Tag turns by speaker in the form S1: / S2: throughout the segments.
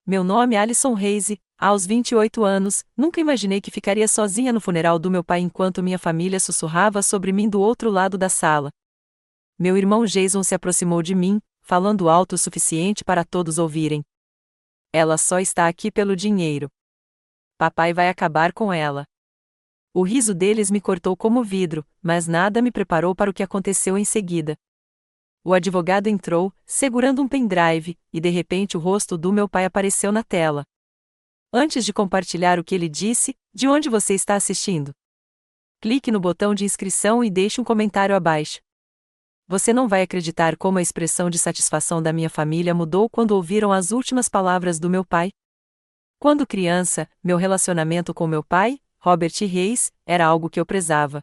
S1: Meu nome é Alison Reis e, aos 28 anos, nunca imaginei que ficaria sozinha no funeral do meu pai enquanto minha família sussurrava sobre mim do outro lado da sala. Meu irmão Jason se aproximou de mim, falando alto o suficiente para todos ouvirem. Ela só está aqui pelo dinheiro. Papai vai acabar com ela. O riso deles me cortou como vidro, mas nada me preparou para o que aconteceu em seguida. O advogado entrou, segurando um pendrive, e de repente o rosto do meu pai apareceu na tela. Antes de compartilhar o que ele disse, de onde você está assistindo? Clique no botão de inscrição e deixe um comentário abaixo. Você não vai acreditar como a expressão de satisfação da minha família mudou quando ouviram as últimas palavras do meu pai. Quando criança, meu relacionamento com meu pai, Robert Reis, era algo que eu prezava.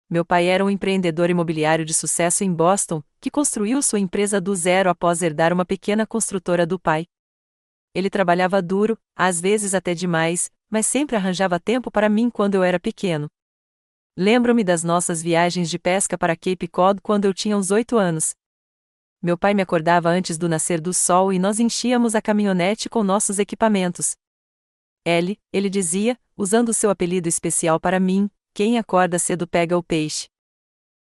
S1: Meu pai era um empreendedor imobiliário de sucesso em Boston, que construiu sua empresa do zero após herdar uma pequena construtora do pai. Ele trabalhava duro, às vezes até demais, mas sempre arranjava tempo para mim quando eu era pequeno. Lembro-me das nossas viagens de pesca para Cape Cod quando eu tinha uns 8 anos. Meu pai me acordava antes do nascer do sol e nós enchíamos a caminhonete com nossos equipamentos. Ele dizia, usando seu apelido especial para mim, quem acorda cedo pega o peixe.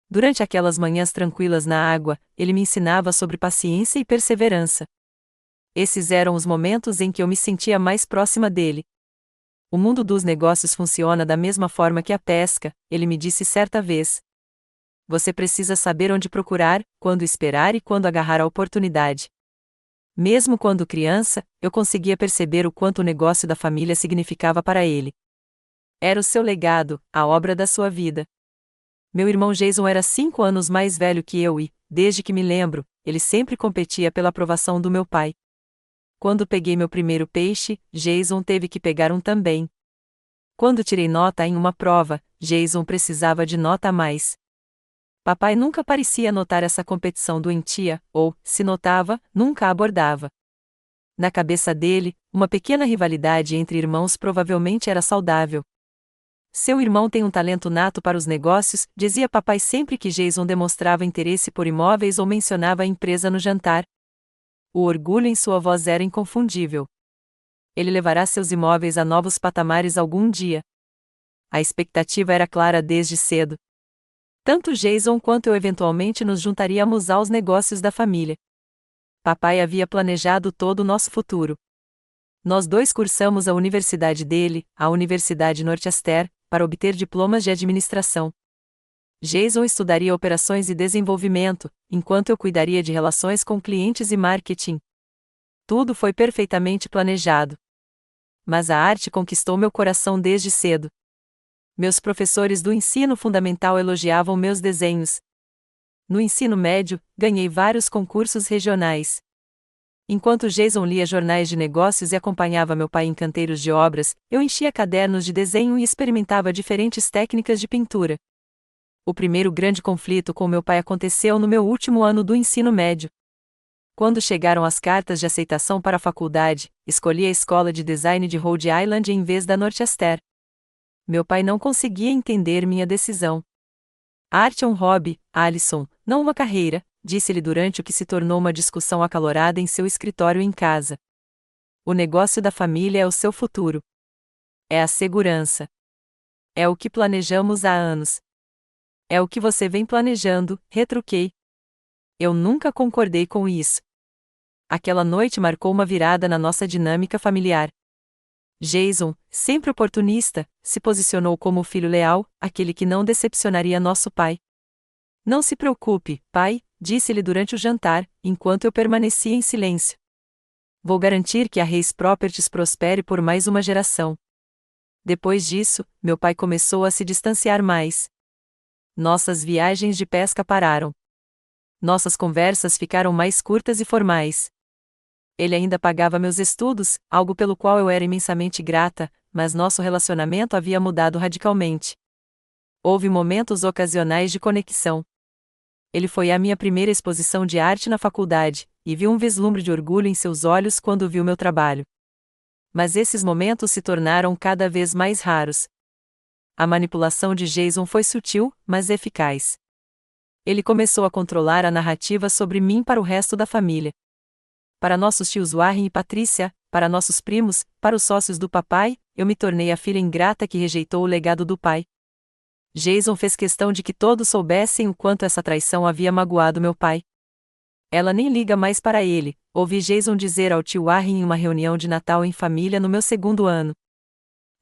S1: Durante aquelas manhãs tranquilas na água, ele me ensinava sobre paciência e perseverança. Esses eram os momentos em que eu me sentia mais próxima dele. O mundo dos negócios funciona da mesma forma que a pesca, ele me disse certa vez. Você precisa saber onde procurar, quando esperar e quando agarrar a oportunidade. Mesmo quando criança, eu conseguia perceber o quanto o negócio da família significava para ele. Era o seu legado, a obra da sua vida. Meu irmão Jason era 5 anos mais velho que eu e, desde que me lembro, ele sempre competia pela aprovação do meu pai. Quando peguei meu primeiro peixe, Jason teve que pegar um também. Quando tirei nota em uma prova, Jason precisava de nota a mais. Papai nunca parecia notar essa competição doentia, ou, se notava, nunca a abordava. Na cabeça dele, uma pequena rivalidade entre irmãos provavelmente era saudável. Seu irmão tem um talento nato para os negócios, dizia papai sempre que Jason demonstrava interesse por imóveis ou mencionava a empresa no jantar. O orgulho em sua voz era inconfundível. Ele levará seus imóveis a novos patamares algum dia. A expectativa era clara desde cedo. Tanto Jason quanto eu eventualmente nos juntaríamos aos negócios da família. Papai havia planejado todo o nosso futuro. Nós dois cursamos a universidade dele, a Universidade Northwestern, para obter diplomas de administração. Jason estudaria operações e desenvolvimento, enquanto eu cuidaria de relações com clientes e marketing. Tudo foi perfeitamente planejado. Mas a arte conquistou meu coração desde cedo. Meus professores do ensino fundamental elogiavam meus desenhos. No ensino médio, ganhei vários concursos regionais. Enquanto Jason lia jornais de negócios e acompanhava meu pai em canteiros de obras, eu enchia cadernos de desenho e experimentava diferentes técnicas de pintura. O primeiro grande conflito com meu pai aconteceu no meu último ano do ensino médio. Quando chegaram as cartas de aceitação para a faculdade, escolhi a escola de design de Rhode Island em vez da Northwestern. Meu pai não conseguia entender minha decisão. A arte é um hobby, Alison, não uma carreira, disse-ele durante o que se tornou uma discussão acalorada em seu escritório em casa. O negócio da família é o seu futuro. É a segurança. É o que planejamos há anos. É o que você vem planejando, retruquei. Eu nunca concordei com isso. Aquela noite marcou uma virada na nossa dinâmica familiar. Jason, sempre oportunista, se posicionou como o filho leal, aquele que não decepcionaria nosso pai. Não se preocupe, pai, disse-lhe durante o jantar, enquanto eu permanecia em silêncio. Vou garantir que a Reis Properties prospere por mais uma geração. Depois disso, meu pai começou a se distanciar mais. Nossas viagens de pesca pararam. Nossas conversas ficaram mais curtas e formais. Ele ainda pagava meus estudos, algo pelo qual eu era imensamente grata, mas nosso relacionamento havia mudado radicalmente. Houve momentos ocasionais de conexão. Ele foi à minha primeira exposição de arte na faculdade, e viu um vislumbre de orgulho em seus olhos quando viu meu trabalho. Mas esses momentos se tornaram cada vez mais raros. A manipulação de Jason foi sutil, mas eficaz. Ele começou a controlar a narrativa sobre mim para o resto da família. Para nossos tios Warren e Patrícia, para nossos primos, para os sócios do papai, eu me tornei a filha ingrata que rejeitou o legado do pai. Jason fez questão de que todos soubessem o quanto essa traição havia magoado meu pai. Ela nem liga mais para ele, ouvi Jason dizer ao tio Warren em uma reunião de Natal em família no meu segundo ano.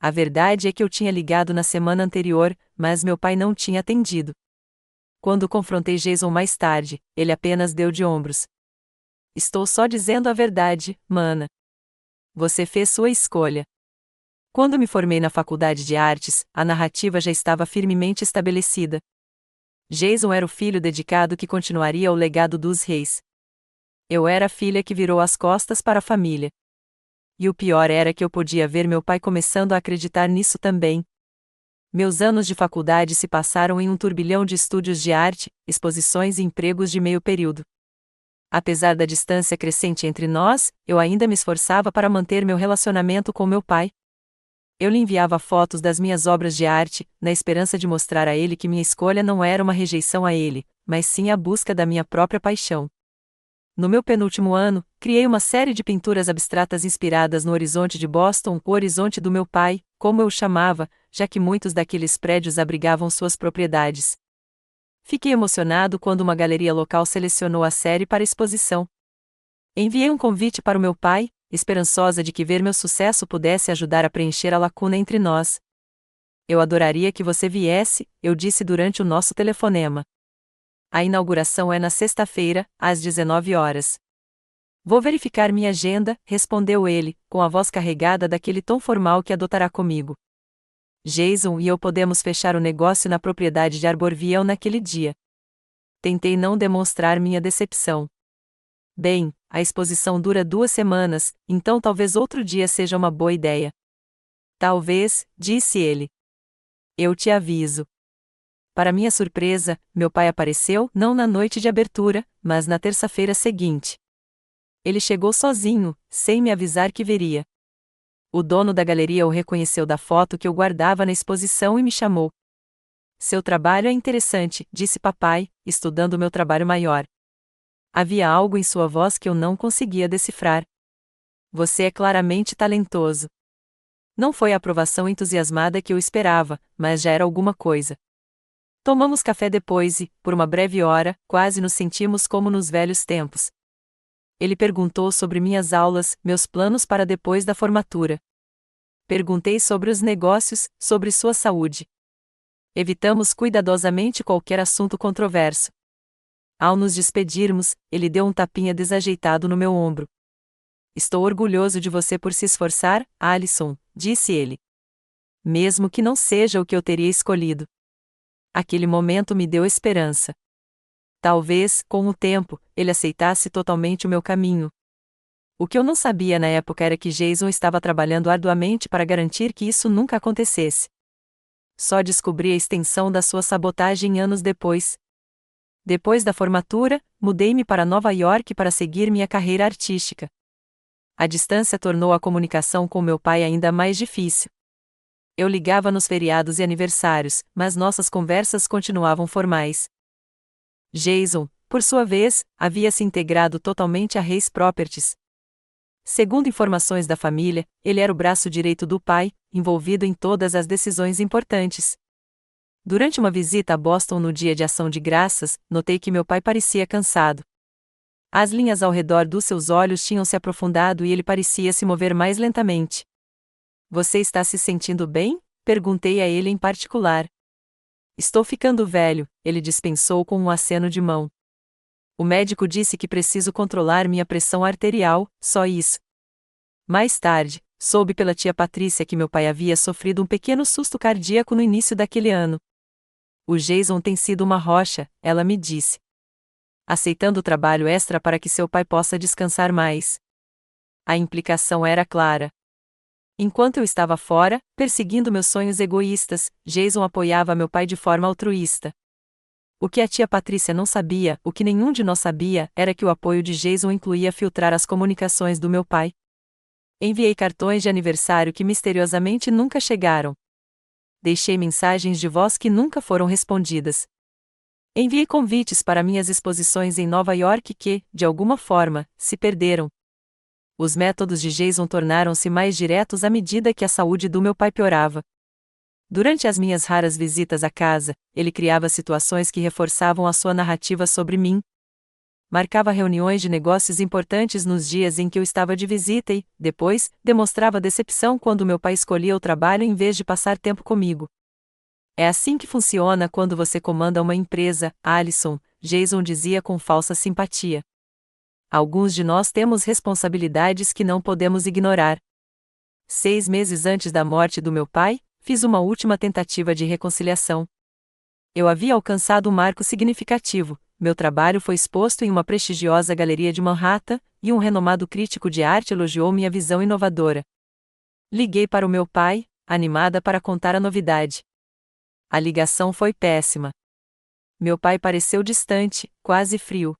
S1: A verdade é que eu tinha ligado na semana anterior, mas meu pai não tinha atendido. Quando confrontei Jason mais tarde, ele apenas deu de ombros. Estou só dizendo a verdade, mana. Você fez sua escolha. Quando me formei na faculdade de artes, a narrativa já estava firmemente estabelecida. Jason era o filho dedicado que continuaria o legado dos reis. Eu era a filha que virou as costas para a família. E o pior era que eu podia ver meu pai começando a acreditar nisso também. Meus anos de faculdade se passaram em um turbilhão de estúdios de arte, exposições e empregos de meio período. Apesar da distância crescente entre nós, eu ainda me esforçava para manter meu relacionamento com meu pai. Eu lhe enviava fotos das minhas obras de arte, na esperança de mostrar a ele que minha escolha não era uma rejeição a ele, mas sim a busca da minha própria paixão. No meu penúltimo ano, criei uma série de pinturas abstratas inspiradas no horizonte de Boston, o horizonte do meu pai, como eu o chamava, já que muitos daqueles prédios abrigavam suas propriedades. Fiquei emocionado quando uma galeria local selecionou a série para exposição. Enviei um convite para o meu pai, esperançosa de que ver meu sucesso pudesse ajudar a preencher a lacuna entre nós. Eu adoraria que você viesse, eu disse durante o nosso telefonema. A inauguração é na sexta-feira, às 19 horas. Vou verificar minha agenda, respondeu ele, com a voz carregada daquele tom formal que adotará comigo. Jason e eu podemos fechar o negócio na propriedade de Arborville naquele dia. Tentei não demonstrar minha decepção. Bem, a exposição dura 2 semanas, então talvez outro dia seja uma boa ideia. Talvez, disse ele. Eu te aviso. Para minha surpresa, meu pai apareceu não na noite de abertura, mas na terça-feira seguinte. Ele chegou sozinho, sem me avisar que viria. O dono da galeria o reconheceu da foto que eu guardava na exposição e me chamou. Seu trabalho é interessante, disse papai, estudando meu trabalho maior. Havia algo em sua voz que eu não conseguia decifrar. Você é claramente talentoso. Não foi a aprovação entusiasmada que eu esperava, mas já era alguma coisa. Tomamos café depois e, por uma breve hora, quase nos sentimos como nos velhos tempos. Ele perguntou sobre minhas aulas, meus planos para depois da formatura. Perguntei sobre os negócios, sobre sua saúde. Evitamos cuidadosamente qualquer assunto controverso. Ao nos despedirmos, ele deu um tapinha desajeitado no meu ombro. Estou orgulhoso de você por se esforçar, Alison, disse ele. Mesmo que não seja o que eu teria escolhido. Aquele momento me deu esperança. Talvez, com o tempo, ele aceitasse totalmente o meu caminho. O que eu não sabia na época era que Jason estava trabalhando arduamente para garantir que isso nunca acontecesse. Só descobri a extensão da sua sabotagem anos depois. Depois da formatura, mudei-me para Nova York para seguir minha carreira artística. A distância tornou a comunicação com meu pai ainda mais difícil. Eu ligava nos feriados e aniversários, mas nossas conversas continuavam formais. Jason, por sua vez, havia se integrado totalmente a Reis Properties. Segundo informações da família, ele era o braço direito do pai, envolvido em todas as decisões importantes. Durante uma visita a Boston no dia de Ação de Graças, notei que meu pai parecia cansado. As linhas ao redor dos seus olhos tinham se aprofundado e ele parecia se mover mais lentamente. Você está se sentindo bem? Perguntei a ele em particular. Estou ficando velho, ele dispensou com um aceno de mão. O médico disse que preciso controlar minha pressão arterial, só isso. Mais tarde, soube pela tia Patrícia que meu pai havia sofrido um pequeno susto cardíaco no início daquele ano. O Jason tem sido uma rocha, ela me disse. Aceitando o trabalho extra para que seu pai possa descansar mais. A implicação era clara. Enquanto eu estava fora, perseguindo meus sonhos egoístas, Jason apoiava meu pai de forma altruísta. O que a tia Patrícia não sabia, o que nenhum de nós sabia, era que o apoio de Jason incluía filtrar as comunicações do meu pai. Enviei cartões de aniversário que misteriosamente nunca chegaram. Deixei mensagens de voz que nunca foram respondidas. Enviei convites para minhas exposições em Nova York que, de alguma forma, se perderam. Os métodos de Jason tornaram-se mais diretos à medida que a saúde do meu pai piorava. Durante as minhas raras visitas à casa, ele criava situações que reforçavam a sua narrativa sobre mim. Marcava reuniões de negócios importantes nos dias em que eu estava de visita e, depois, demonstrava decepção quando meu pai escolhia o trabalho em vez de passar tempo comigo. É assim que funciona quando você comanda uma empresa, Alison, Jason dizia com falsa simpatia. Alguns de nós temos responsabilidades que não podemos ignorar. 6 meses antes da morte do meu pai, fiz uma última tentativa de reconciliação. Eu havia alcançado um marco significativo. Meu trabalho foi exposto em uma prestigiosa galeria de Manhattan, e um renomado crítico de arte elogiou minha visão inovadora. Liguei para o meu pai, animada para contar a novidade. A ligação foi péssima. Meu pai pareceu distante, quase frio.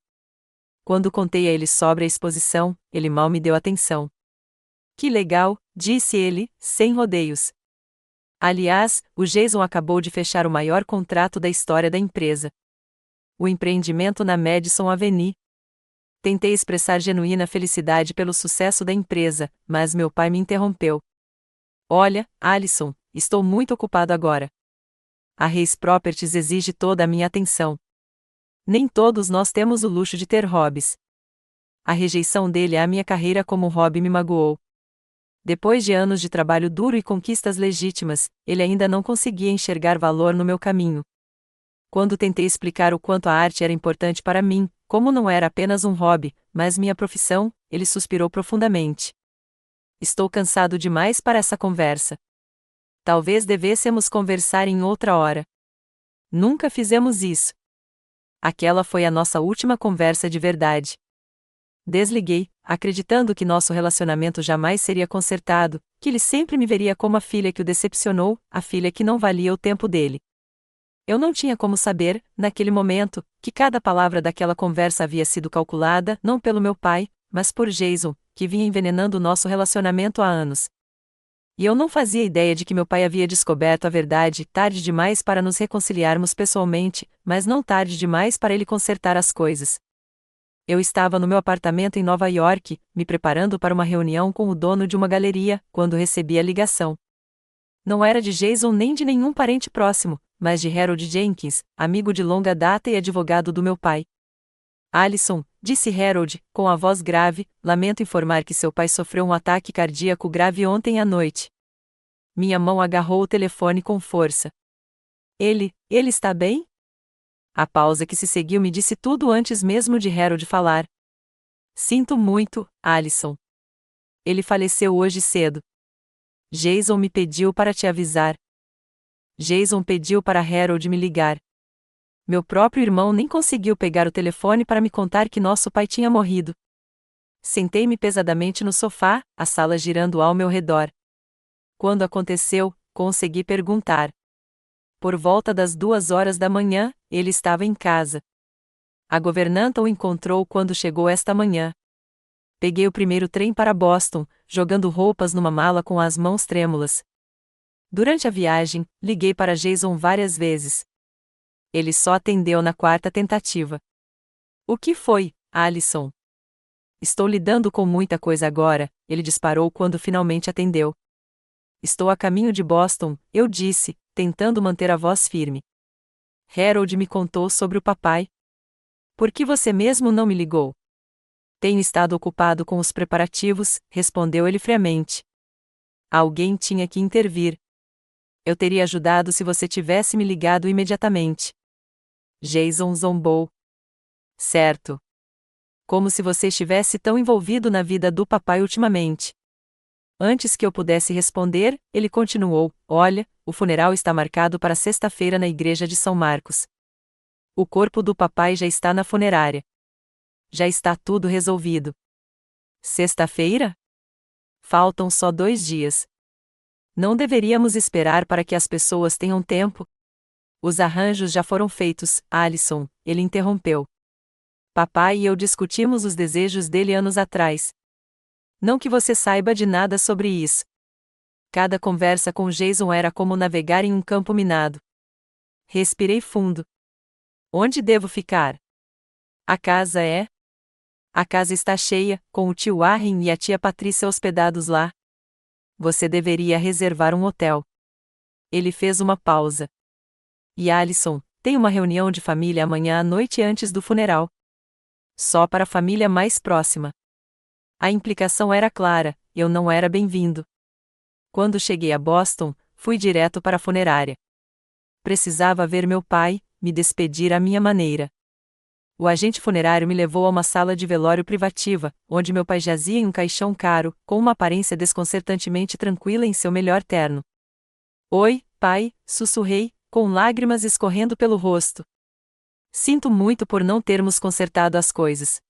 S1: Quando contei a ele sobre a exposição, ele mal me deu atenção. Que legal, disse ele, sem rodeios. Aliás, o Jason acabou de fechar o maior contrato da história da empresa. O empreendimento na Madison Avenue. Tentei expressar genuína felicidade pelo sucesso da empresa, mas meu pai me interrompeu. Olha, Alison, estou muito ocupado agora. A Reis Properties exige toda a minha atenção. Nem todos nós temos o luxo de ter hobbies. A rejeição dele à minha carreira como hobby me magoou. Depois de anos de trabalho duro e conquistas legítimas, ele ainda não conseguia enxergar valor no meu caminho. Quando tentei explicar o quanto a arte era importante para mim, como não era apenas um hobby, mas minha profissão, ele suspirou profundamente. Estou cansado demais para essa conversa. Talvez devêssemos conversar em outra hora. Nunca fizemos isso. Aquela foi a nossa última conversa de verdade. Desliguei, acreditando que nosso relacionamento jamais seria consertado, que ele sempre me veria como a filha que o decepcionou, a filha que não valia o tempo dele. Eu não tinha como saber, naquele momento, que cada palavra daquela conversa havia sido calculada não pelo meu pai, mas por Jason, que vinha envenenando nosso relacionamento há anos. E eu não fazia ideia de que meu pai havia descoberto a verdade tarde demais para nos reconciliarmos pessoalmente, mas não tarde demais para ele consertar as coisas. Eu estava no meu apartamento em Nova York, me preparando para uma reunião com o dono de uma galeria, quando recebi a ligação. Não era de Jason nem de nenhum parente próximo, mas de Harold Jenkins, amigo de longa data e advogado do meu pai. Alison, disse Harold, com a voz grave, lamento informar que seu pai sofreu um ataque cardíaco grave ontem à noite. Minha mão agarrou o telefone com força. Ele está bem? A pausa que se seguiu me disse tudo antes mesmo de Harold falar. Sinto muito, Alison. Ele faleceu hoje cedo. Jason me pediu para te avisar. Jason pediu para Harold me ligar. Meu próprio irmão nem conseguiu pegar o telefone para me contar que nosso pai tinha morrido. Sentei-me pesadamente no sofá, a sala girando ao meu redor. Quando aconteceu, consegui perguntar. Por volta das 2 horas da manhã, ele estava em casa. A governanta o encontrou quando chegou esta manhã. Peguei o primeiro trem para Boston, jogando roupas numa mala com as mãos trêmulas. Durante a viagem, liguei para Jason várias vezes. Ele só atendeu na 4ª tentativa. O que foi, Alison? Estou lidando com muita coisa agora, ele disparou quando finalmente atendeu. Estou a caminho de Boston, eu disse, tentando manter a voz firme. Harold me contou sobre o papai. Por que você mesmo não me ligou? Tenho estado ocupado com os preparativos, respondeu ele friamente. Alguém tinha que intervir. Eu teria ajudado se você tivesse me ligado imediatamente. Jason zombou. Certo. Como se você estivesse tão envolvido na vida do papai ultimamente. Antes que eu pudesse responder, ele continuou: olha, o funeral está marcado para sexta-feira na igreja de São Marcos. O corpo do papai já está na funerária. Já está tudo resolvido. Sexta-feira? Faltam só 2 dias. Não deveríamos esperar para que as pessoas tenham tempo? Os arranjos já foram feitos, Alison, ele interrompeu. Papai e eu discutimos os desejos dele anos atrás. Não que você saiba de nada sobre isso. Cada conversa com Jason era como navegar em um campo minado. Respirei fundo. Onde devo ficar? A casa é? A casa está cheia, com o tio Warren e a tia Patrícia hospedados lá. Você deveria reservar um hotel. Ele fez uma pausa. E Alison, tem uma reunião de família amanhã à noite antes do funeral. Só para a família mais próxima. A implicação era clara, eu não era bem-vindo. Quando cheguei a Boston, fui direto para a funerária. Precisava ver meu pai, me despedir à minha maneira. O agente funerário me levou a uma sala de velório privativa, onde meu pai jazia em um caixão caro, com uma aparência desconcertantemente tranquila em seu melhor terno. Oi, pai, sussurrei, com lágrimas escorrendo pelo rosto. Sinto muito por não termos consertado as coisas.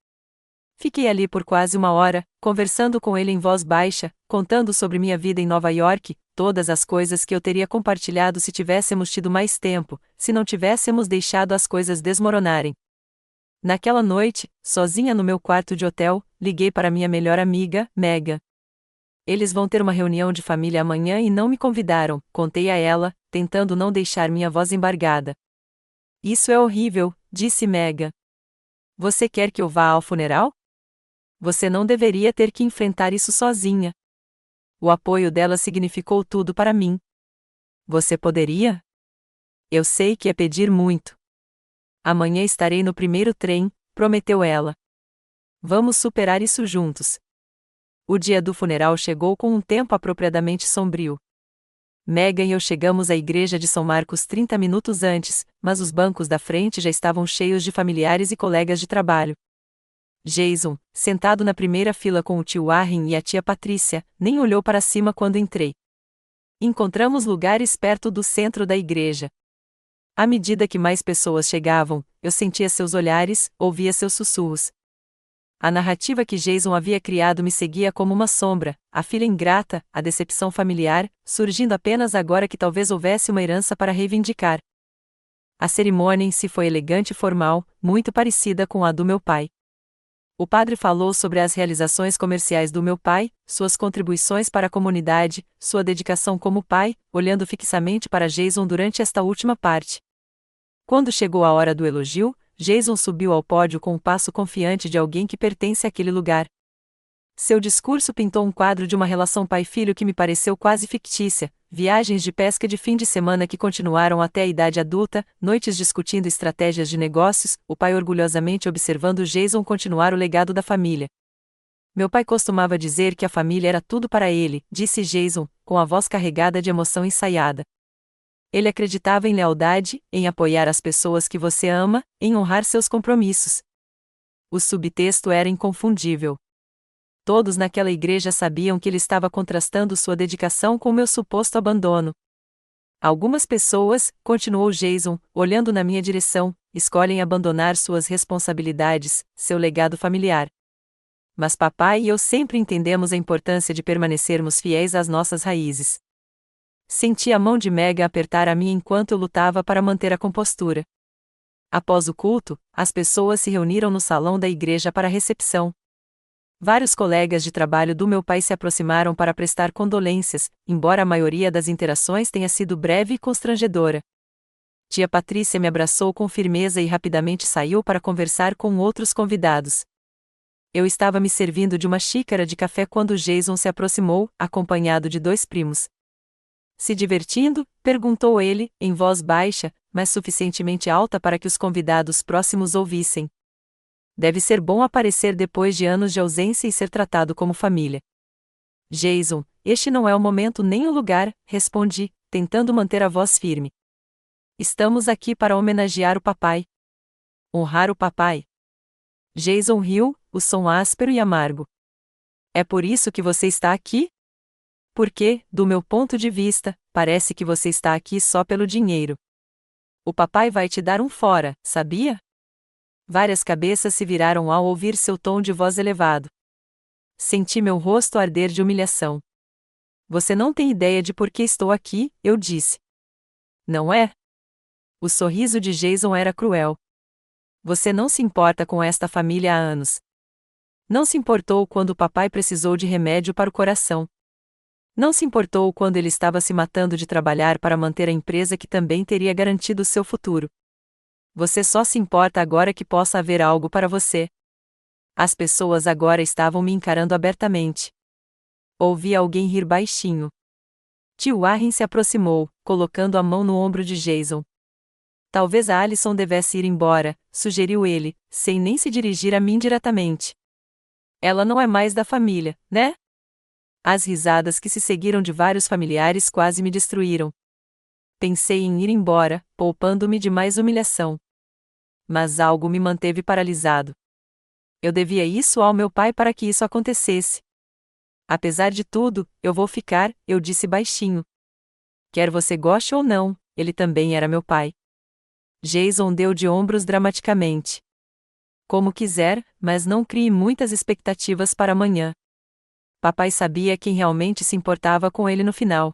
S1: Fiquei ali por quase uma hora, conversando com ele em voz baixa, contando sobre minha vida em Nova York, todas as coisas que eu teria compartilhado se tivéssemos tido mais tempo, se não tivéssemos deixado as coisas desmoronarem. Naquela noite, sozinha no meu quarto de hotel, liguei para minha melhor amiga, Megan. Eles vão ter uma reunião de família amanhã e não me convidaram, contei a ela, tentando não deixar minha voz embargada. Isso é horrível, disse Megan. Você quer que eu vá ao funeral? Você não deveria ter que enfrentar isso sozinha. O apoio dela significou tudo para mim. Você poderia? Eu sei que é pedir muito. Amanhã estarei no primeiro trem, prometeu ela. Vamos superar isso juntos. O dia do funeral chegou com um tempo apropriadamente sombrio. Megan e eu chegamos à igreja de São Marcos 30 minutos antes, mas os bancos da frente já estavam cheios de familiares e colegas de trabalho. Jason, sentado na primeira fila com o tio Warren e a tia Patrícia, nem olhou para cima quando entrei. Encontramos lugares perto do centro da igreja. À medida que mais pessoas chegavam, eu sentia seus olhares, ouvia seus sussurros. A narrativa que Jason havia criado me seguia como uma sombra, a filha ingrata, a decepção familiar, surgindo apenas agora que talvez houvesse uma herança para reivindicar. A cerimônia em si foi elegante e formal, muito parecida com a do meu pai. O padre falou sobre as realizações comerciais do meu pai, suas contribuições para a comunidade, sua dedicação como pai, olhando fixamente para Jason durante esta última parte. Quando chegou a hora do elogio, Jason subiu ao pódio com o passo confiante de alguém que pertence àquele lugar. Seu discurso pintou um quadro de uma relação pai-filho que me pareceu quase fictícia, viagens de pesca de fim de semana que continuaram até a idade adulta, noites discutindo estratégias de negócios, o pai orgulhosamente observando Jason continuar o legado da família. Meu pai costumava dizer que a família era tudo para ele, disse Jason, com a voz carregada de emoção ensaiada. Ele acreditava em lealdade, em apoiar as pessoas que você ama, em honrar seus compromissos. O subtexto era inconfundível. Todos naquela igreja sabiam que ele estava contrastando sua dedicação com meu suposto abandono. Algumas pessoas, continuou Jason, olhando na minha direção, escolhem abandonar suas responsabilidades, seu legado familiar. Mas papai e eu sempre entendemos a importância de permanecermos fiéis às nossas raízes. Senti a mão de Megan apertar a minha enquanto eu lutava para manter a compostura. Após o culto, as pessoas se reuniram no salão da igreja para a recepção. Vários colegas de trabalho do meu pai se aproximaram para prestar condolências, embora a maioria das interações tenha sido breve e constrangedora. Tia Patrícia me abraçou com firmeza e rapidamente saiu para conversar com outros convidados. Eu estava me servindo de uma xícara de café quando Jason se aproximou, acompanhado de 2 primos. Se divertindo? Perguntou ele, em voz baixa, mas suficientemente alta para que os convidados próximos ouvissem. Deve ser bom aparecer depois de anos de ausência e ser tratado como família. Jason, este não é o momento nem o lugar, respondi, tentando manter a voz firme. Estamos aqui para homenagear o papai. Honrar o papai. Jason riu, o som áspero e amargo. É por isso que você está aqui? Porque, do meu ponto de vista, parece que você está aqui só pelo dinheiro. O papai vai te dar um fora, sabia? Várias cabeças se viraram ao ouvir seu tom de voz elevado. Senti meu rosto arder de humilhação. Você não tem ideia de por que estou aqui, eu disse. Não é? O sorriso de Jason era cruel. Você não se importa com esta família há anos. Não se importou quando o papai precisou de remédio para o coração. Não se importou quando ele estava se matando de trabalhar para manter a empresa que também teria garantido seu futuro. Você só se importa agora que possa haver algo para você. As pessoas agora estavam me encarando abertamente. Ouvi alguém rir baixinho. Tio Warren se aproximou, colocando a mão no ombro de Jason. Talvez a Alison devesse ir embora, sugeriu ele, sem nem se dirigir a mim diretamente. Ela não é mais da família, né? As risadas que se seguiram de vários familiares quase me destruíram. Pensei em ir embora, poupando-me de mais humilhação. Mas algo me manteve paralisado. Eu devia isso ao meu pai para que isso acontecesse. Apesar de tudo, eu vou ficar, eu disse baixinho. Quer você goste ou não, ele também era meu pai. Jason deu de ombros dramaticamente. Como quiser, mas não crie muitas expectativas para amanhã. Papai sabia quem realmente se importava com ele no final.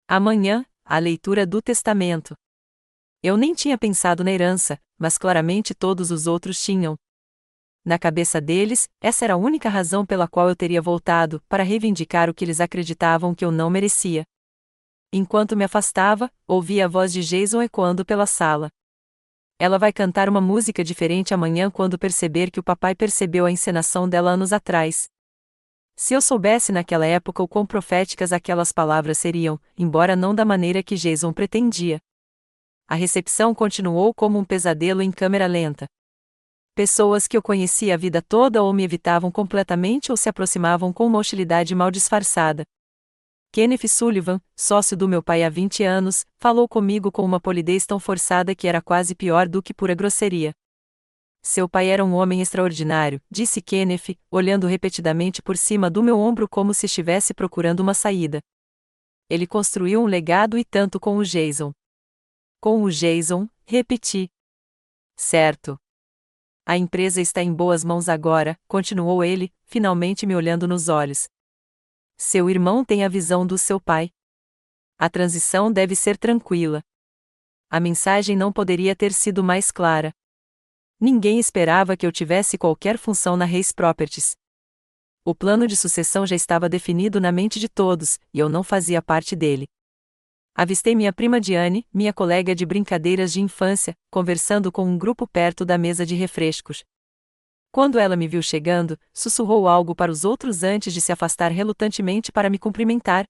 S1: Amanhã, a leitura do testamento. Eu nem tinha pensado na herança, mas claramente todos os outros tinham. Na cabeça deles, essa era a única razão pela qual eu teria voltado, para reivindicar o que eles acreditavam que eu não merecia. Enquanto me afastava, ouvi a voz de Jason ecoando pela sala. Ela vai cantar uma música diferente amanhã quando perceber que o papai percebeu a encenação dela anos atrás. Se eu soubesse naquela época o quão proféticas aquelas palavras seriam, embora não da maneira que Jason pretendia. A recepção continuou como um pesadelo em câmera lenta. Pessoas que eu conhecia a vida toda ou me evitavam completamente ou se aproximavam com uma hostilidade mal disfarçada. Kenneth Sullivan, sócio do meu pai há 20 anos, falou comigo com uma polidez tão forçada que era quase pior do que pura grosseria. Seu pai era um homem extraordinário, disse Kenneth, olhando repetidamente por cima do meu ombro como se estivesse procurando uma saída. Ele construiu um legado e tanto com o Jason. Com o Jason, repeti. Certo. A empresa está em boas mãos agora, continuou ele, finalmente me olhando nos olhos. Seu irmão tem a visão do seu pai. A transição deve ser tranquila. A mensagem não poderia ter sido mais clara. Ninguém esperava que eu tivesse qualquer função na Reis Properties. O plano de sucessão já estava definido na mente de todos, e eu não fazia parte dele. Avistei minha prima Diane, minha colega de brincadeiras de infância, conversando com um grupo perto da mesa de refrescos. Quando ela me viu chegando, sussurrou algo para os outros antes de se afastar relutantemente para me cumprimentar.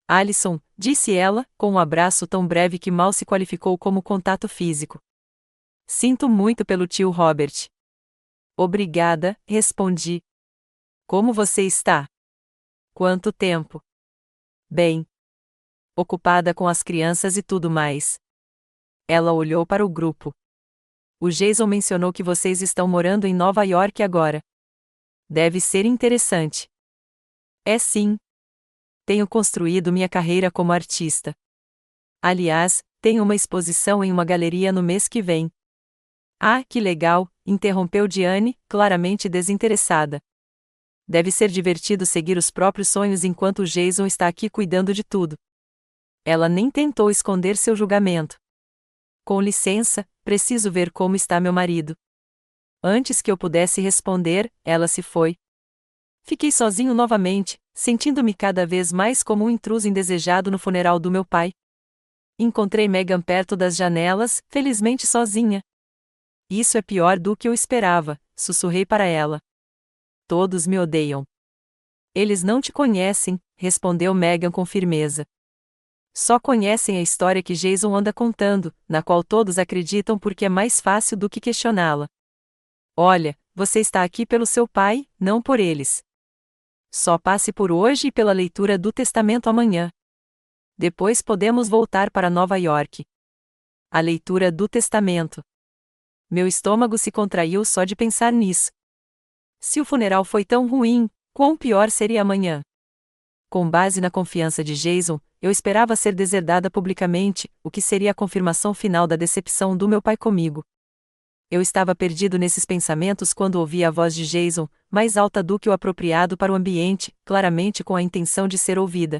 S1: Alison, disse ela, com um abraço tão breve que mal se qualificou como contato físico. Sinto muito pelo tio Robert. Obrigada, respondi. Como você está? Quanto tempo? Bem. Ocupada com as crianças e tudo mais. Ela olhou para o grupo. O Jason mencionou que vocês estão morando em Nova York agora. Deve ser interessante. É sim. Tenho construído minha carreira como artista. Aliás, tenho uma exposição em uma galeria no mês que vem. Ah, que legal, interrompeu Diane, claramente desinteressada. Deve ser divertido seguir os próprios sonhos enquanto o Jason está aqui cuidando de tudo. Ela nem tentou esconder seu julgamento. Com licença, preciso ver como está meu marido. Antes que eu pudesse responder, ela se foi. Fiquei sozinho novamente, sentindo-me cada vez mais como um intruso indesejado no funeral do meu pai. Encontrei Megan perto das janelas, felizmente sozinha. Isso é pior do que eu esperava, sussurrei para ela. Todos me odeiam. Eles não te conhecem, respondeu Megan com firmeza. Só conhecem a história que Jason anda contando, na qual todos acreditam porque é mais fácil do que questioná-la. Olha, você está aqui pelo seu pai, não por eles. Só passe por hoje e pela leitura do testamento amanhã. Depois podemos voltar para Nova York. A leitura do testamento. Meu estômago se contraiu só de pensar nisso. Se o funeral foi tão ruim, quão pior seria amanhã? Com base na confiança de Jason, eu esperava ser deserdada publicamente, o que seria a confirmação final da decepção do meu pai comigo. Eu estava perdido nesses pensamentos quando ouvi a voz de Jason, mais alta do que o apropriado para o ambiente, claramente com a intenção de ser ouvida.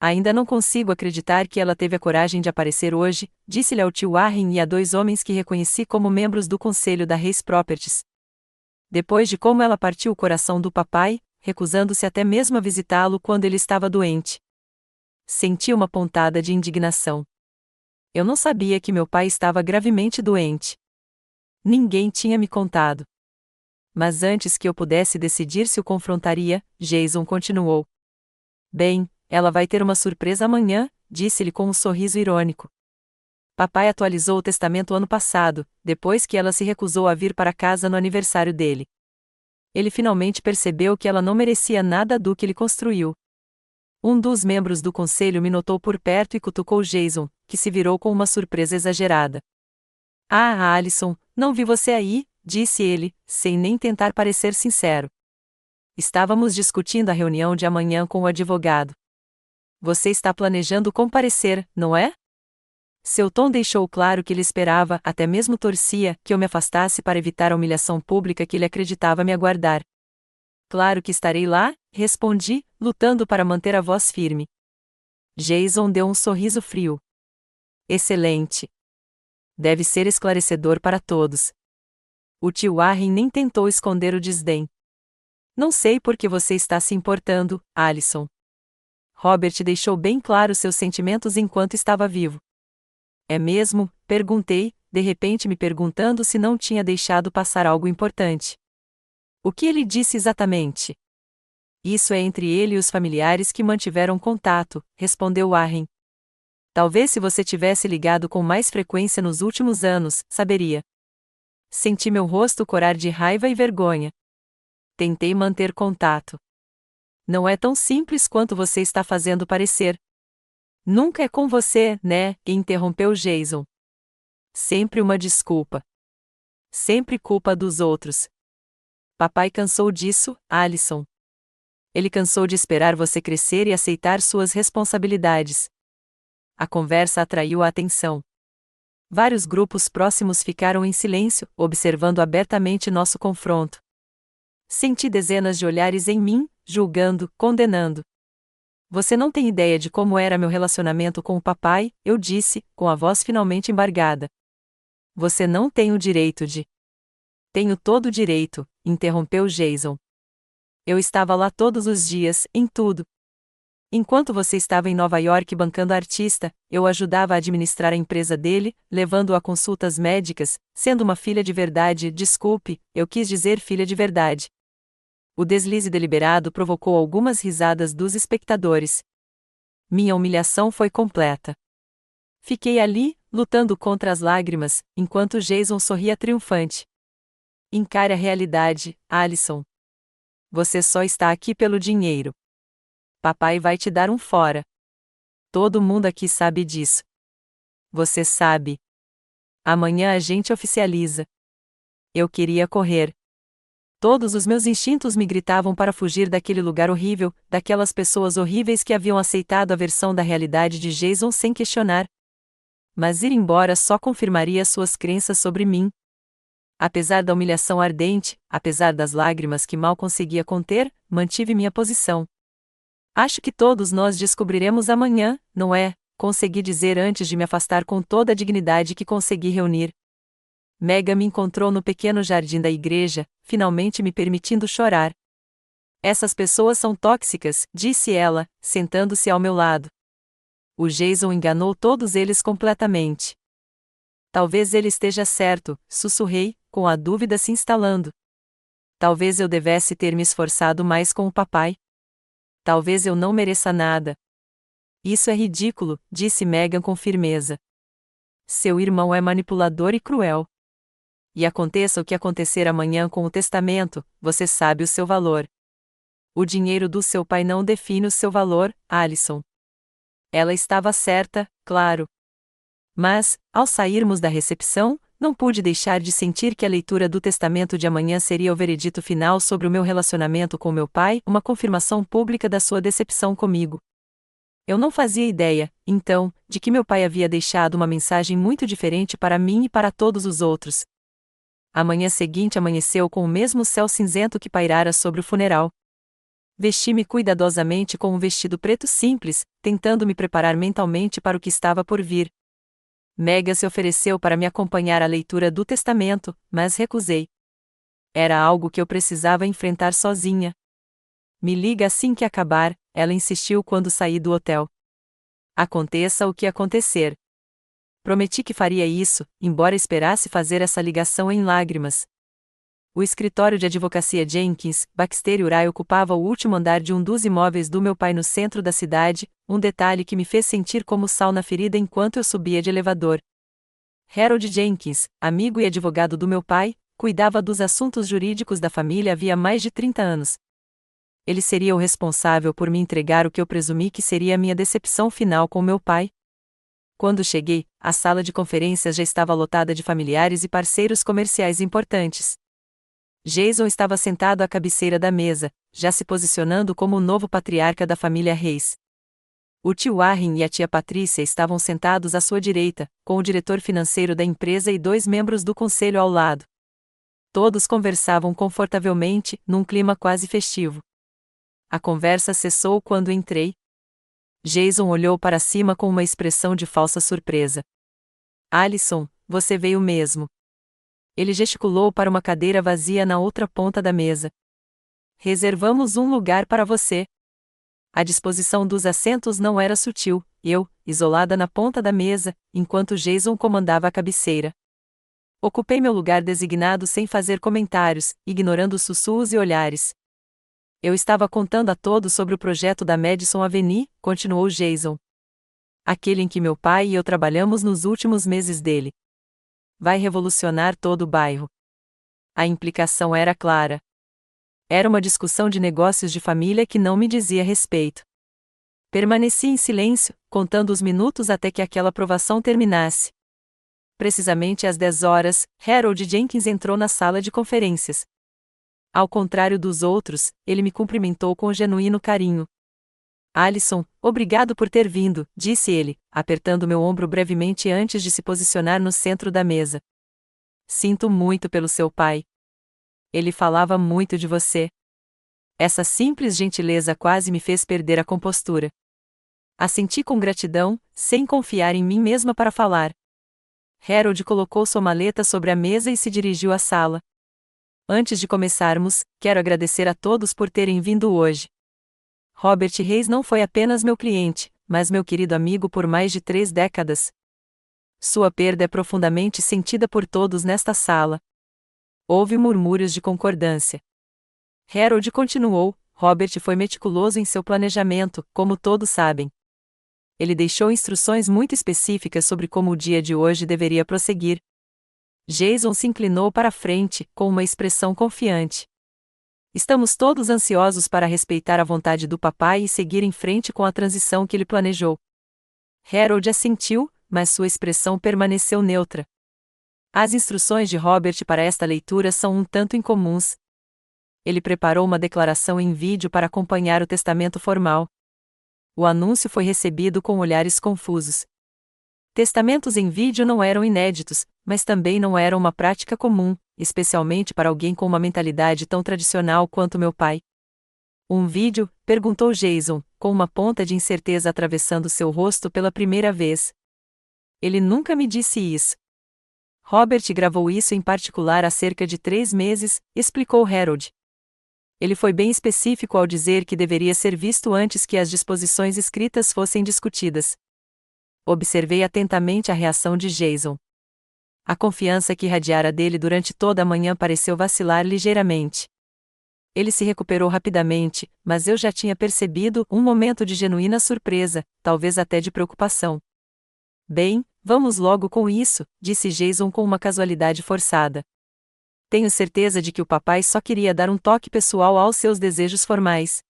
S1: Ainda não consigo acreditar que ela teve a coragem de aparecer hoje, disse-lhe ao tio Warren e a dois homens que reconheci como membros do conselho da Reis Properties. Depois de como ela partiu o coração do papai, recusando-se até mesmo a visitá-lo quando ele estava doente. Senti uma pontada de indignação. Eu não sabia que meu pai estava gravemente doente. Ninguém tinha me contado. Mas antes que eu pudesse decidir se o confrontaria, Jason continuou. Bem, ela vai ter uma surpresa amanhã, disse-lhe com um sorriso irônico. Papai atualizou o testamento ano passado, depois que ela se recusou a vir para casa no aniversário dele. Ele finalmente percebeu que ela não merecia nada do que ele construiu. Um dos membros do conselho me notou por perto e cutucou Jason, que se virou com uma surpresa exagerada. Ah, Alison, não vi você aí, disse ele, sem nem tentar parecer sincero. Estávamos discutindo a reunião de amanhã com o advogado. Você está planejando comparecer, não é? Seu tom deixou claro que ele esperava, até mesmo torcia, que eu me afastasse para evitar a humilhação pública que ele acreditava me aguardar. Claro que estarei lá, respondi, lutando para manter a voz firme. Jason deu um sorriso frio. Excelente. Deve ser esclarecedor para todos. O tio Warren nem tentou esconder o desdém. Não sei por que você está se importando, Alison. Robert deixou bem claro seus sentimentos enquanto estava vivo. É mesmo? Perguntei, de repente me perguntando se não tinha deixado passar algo importante. O que ele disse exatamente? Isso é entre ele e os familiares que mantiveram contato, respondeu Warren. Talvez se você tivesse ligado com mais frequência nos últimos anos, saberia. Senti meu rosto corar de raiva e vergonha. Tentei manter contato. Não é tão simples quanto você está fazendo parecer. Nunca é com você, né? Interrompeu Jason. Sempre uma desculpa. Sempre culpa dos outros. Papai cansou disso, Alison. Ele cansou de esperar você crescer e aceitar suas responsabilidades. A conversa atraiu a atenção. Vários grupos próximos ficaram em silêncio, observando abertamente nosso confronto. Senti dezenas de olhares em mim, julgando, condenando. Você não tem ideia de como era meu relacionamento com o papai, eu disse, com a voz finalmente embargada. Você não tem o direito de. Tenho todo o direito, interrompeu Jason. Eu estava lá todos os dias, em tudo. Enquanto você estava em Nova York bancando artista, eu ajudava a administrar a empresa dele, levando-o a consultas médicas, sendo uma filha de verdade, desculpe, eu quis dizer filha de verdade. O deslize deliberado provocou algumas risadas dos espectadores. Minha humilhação foi completa. Fiquei ali, lutando contra as lágrimas, enquanto Jason sorria triunfante. Encare a realidade, Alison. Você só está aqui pelo dinheiro. Papai vai te dar um fora. Todo mundo aqui sabe disso. Você sabe. Amanhã a gente oficializa. Eu queria correr. Todos os meus instintos me gritavam para fugir daquele lugar horrível, daquelas pessoas horríveis que haviam aceitado a versão da realidade de Jason sem questionar. Mas ir embora só confirmaria suas crenças sobre mim. Apesar da humilhação ardente, apesar das lágrimas que mal conseguia conter, mantive minha posição. Acho que todos nós descobriremos amanhã, não é? Consegui dizer antes de me afastar com toda a dignidade que consegui reunir. Megan me encontrou no pequeno jardim da igreja, finalmente me permitindo chorar. Essas pessoas são tóxicas, disse ela, sentando-se ao meu lado. O Jason enganou todos eles completamente. Talvez ele esteja certo, sussurrei, com a dúvida se instalando. Talvez eu devesse ter me esforçado mais com o papai. Talvez eu não mereça nada. Isso é ridículo, disse Megan com firmeza. Seu irmão é manipulador e cruel. E aconteça o que acontecer amanhã com o testamento, você sabe o seu valor. O dinheiro do seu pai não define o seu valor, Alison. Ela estava certa, claro. Mas, ao sairmos da recepção, não pude deixar de sentir que a leitura do testamento de amanhã seria o veredito final sobre o meu relacionamento com meu pai, uma confirmação pública da sua decepção comigo. Eu não fazia ideia, então, de que meu pai havia deixado uma mensagem muito diferente para mim e para todos os outros. A manhã seguinte amanheceu com o mesmo céu cinzento que pairara sobre o funeral. Vesti-me cuidadosamente com um vestido preto simples, tentando me preparar mentalmente para o que estava por vir. Megan se ofereceu para me acompanhar à leitura do testamento, mas recusei. Era algo que eu precisava enfrentar sozinha. Me liga assim que acabar, ela insistiu quando saí do hotel. Aconteça o que acontecer. Prometi que faria isso, embora esperasse fazer essa ligação em lágrimas. O escritório de advocacia Jenkins, Baxter Uriah ocupava o último andar de um dos imóveis do meu pai no centro da cidade, um detalhe que me fez sentir como sal na ferida enquanto eu subia de elevador. Harold Jenkins, amigo e advogado do meu pai, cuidava dos assuntos jurídicos da família havia mais de 30 anos. Ele seria o responsável por me entregar o que eu presumi que seria a minha decepção final com meu pai. Quando cheguei, a sala de conferências já estava lotada de familiares e parceiros comerciais importantes. Jason estava sentado à cabeceira da mesa, já se posicionando como o novo patriarca da família Reis. O tio Warren e a tia Patrícia estavam sentados à sua direita, com o diretor financeiro da empresa e 2 membros do conselho ao lado. Todos conversavam confortavelmente, num clima quase festivo. A conversa cessou quando entrei. Jason olhou para cima com uma expressão de falsa surpresa. Alison, você veio mesmo. Ele gesticulou para uma cadeira vazia na outra ponta da mesa. Reservamos um lugar para você. A disposição dos assentos não era sutil, eu, isolada na ponta da mesa, enquanto Jason comandava a cabeceira. Ocupei meu lugar designado sem fazer comentários, ignorando sussurros e olhares. Eu estava contando a todos sobre o projeto da Madison Avenue, continuou Jason. Aquele em que meu pai e eu trabalhamos nos últimos meses dele. Vai revolucionar todo o bairro. A implicação era clara. Era uma discussão de negócios de família que não me dizia respeito. Permaneci em silêncio, contando os minutos até que aquela aprovação terminasse. Precisamente às 10 horas, Harold Jenkins entrou na sala de conferências. Ao contrário dos outros, ele me cumprimentou com genuíno carinho. Alison, obrigado por ter vindo, disse ele, apertando meu ombro brevemente antes de se posicionar no centro da mesa. Sinto muito pelo seu pai. Ele falava muito de você. Essa simples gentileza quase me fez perder a compostura. Assenti com gratidão, sem confiar em mim mesma para falar. Harold colocou sua maleta sobre a mesa e se dirigiu à sala. Antes de começarmos, quero agradecer a todos por terem vindo hoje. Robert Reis não foi apenas meu cliente, mas meu querido amigo por mais de 3 décadas. Sua perda é profundamente sentida por todos nesta sala. Houve murmúrios de concordância. Harold continuou, Robert foi meticuloso em seu planejamento, como todos sabem. Ele deixou instruções muito específicas sobre como o dia de hoje deveria prosseguir. Jason se inclinou para a frente, com uma expressão confiante. Estamos todos ansiosos para respeitar a vontade do papai e seguir em frente com a transição que ele planejou. Harold assentiu, mas sua expressão permaneceu neutra. As instruções de Robert para esta leitura são um tanto incomuns. Ele preparou uma declaração em vídeo para acompanhar o testamento formal. O anúncio foi recebido com olhares confusos. Testamentos em vídeo não eram inéditos, mas também não eram uma prática comum, especialmente para alguém com uma mentalidade tão tradicional quanto meu pai. Um vídeo? Perguntou Jason, com uma ponta de incerteza atravessando seu rosto pela primeira vez. Ele nunca me disse isso. Robert gravou isso em particular há cerca de 3 meses, explicou Harold. Ele foi bem específico ao dizer que deveria ser visto antes que as disposições escritas fossem discutidas. Observei atentamente a reação de Jason. A confiança que irradiara dele durante toda a manhã pareceu vacilar ligeiramente. Ele se recuperou rapidamente, mas eu já tinha percebido um momento de genuína surpresa, talvez até de preocupação. Bem, vamos logo com isso, disse Jason com uma casualidade forçada. Tenho certeza de que o papai só queria dar um toque pessoal aos seus desejos formais.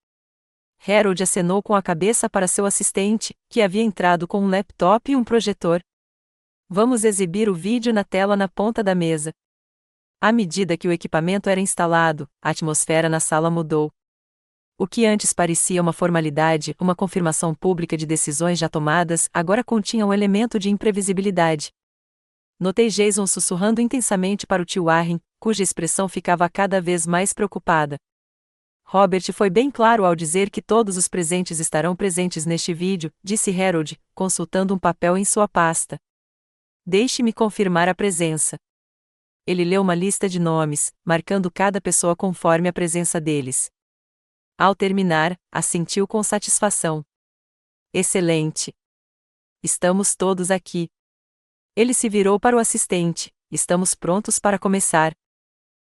S1: Harold acenou com a cabeça para seu assistente, que havia entrado com um laptop e um projetor. Vamos exibir o vídeo na tela na ponta da mesa. À medida que o equipamento era instalado, a atmosfera na sala mudou. O que antes parecia uma formalidade, uma confirmação pública de decisões já tomadas, agora continha um elemento de imprevisibilidade. Notei Jason sussurrando intensamente para o tio Warren, cuja expressão ficava cada vez mais preocupada. Robert foi bem claro ao dizer que todos os presentes estarão presentes neste vídeo, disse Harold, consultando um papel em sua pasta. Deixe-me confirmar a presença. Ele leu uma lista de nomes, marcando cada pessoa conforme a presença deles. Ao terminar, assentiu com satisfação. Excelente. Estamos todos aqui. Ele se virou para o assistente. Estamos prontos para começar.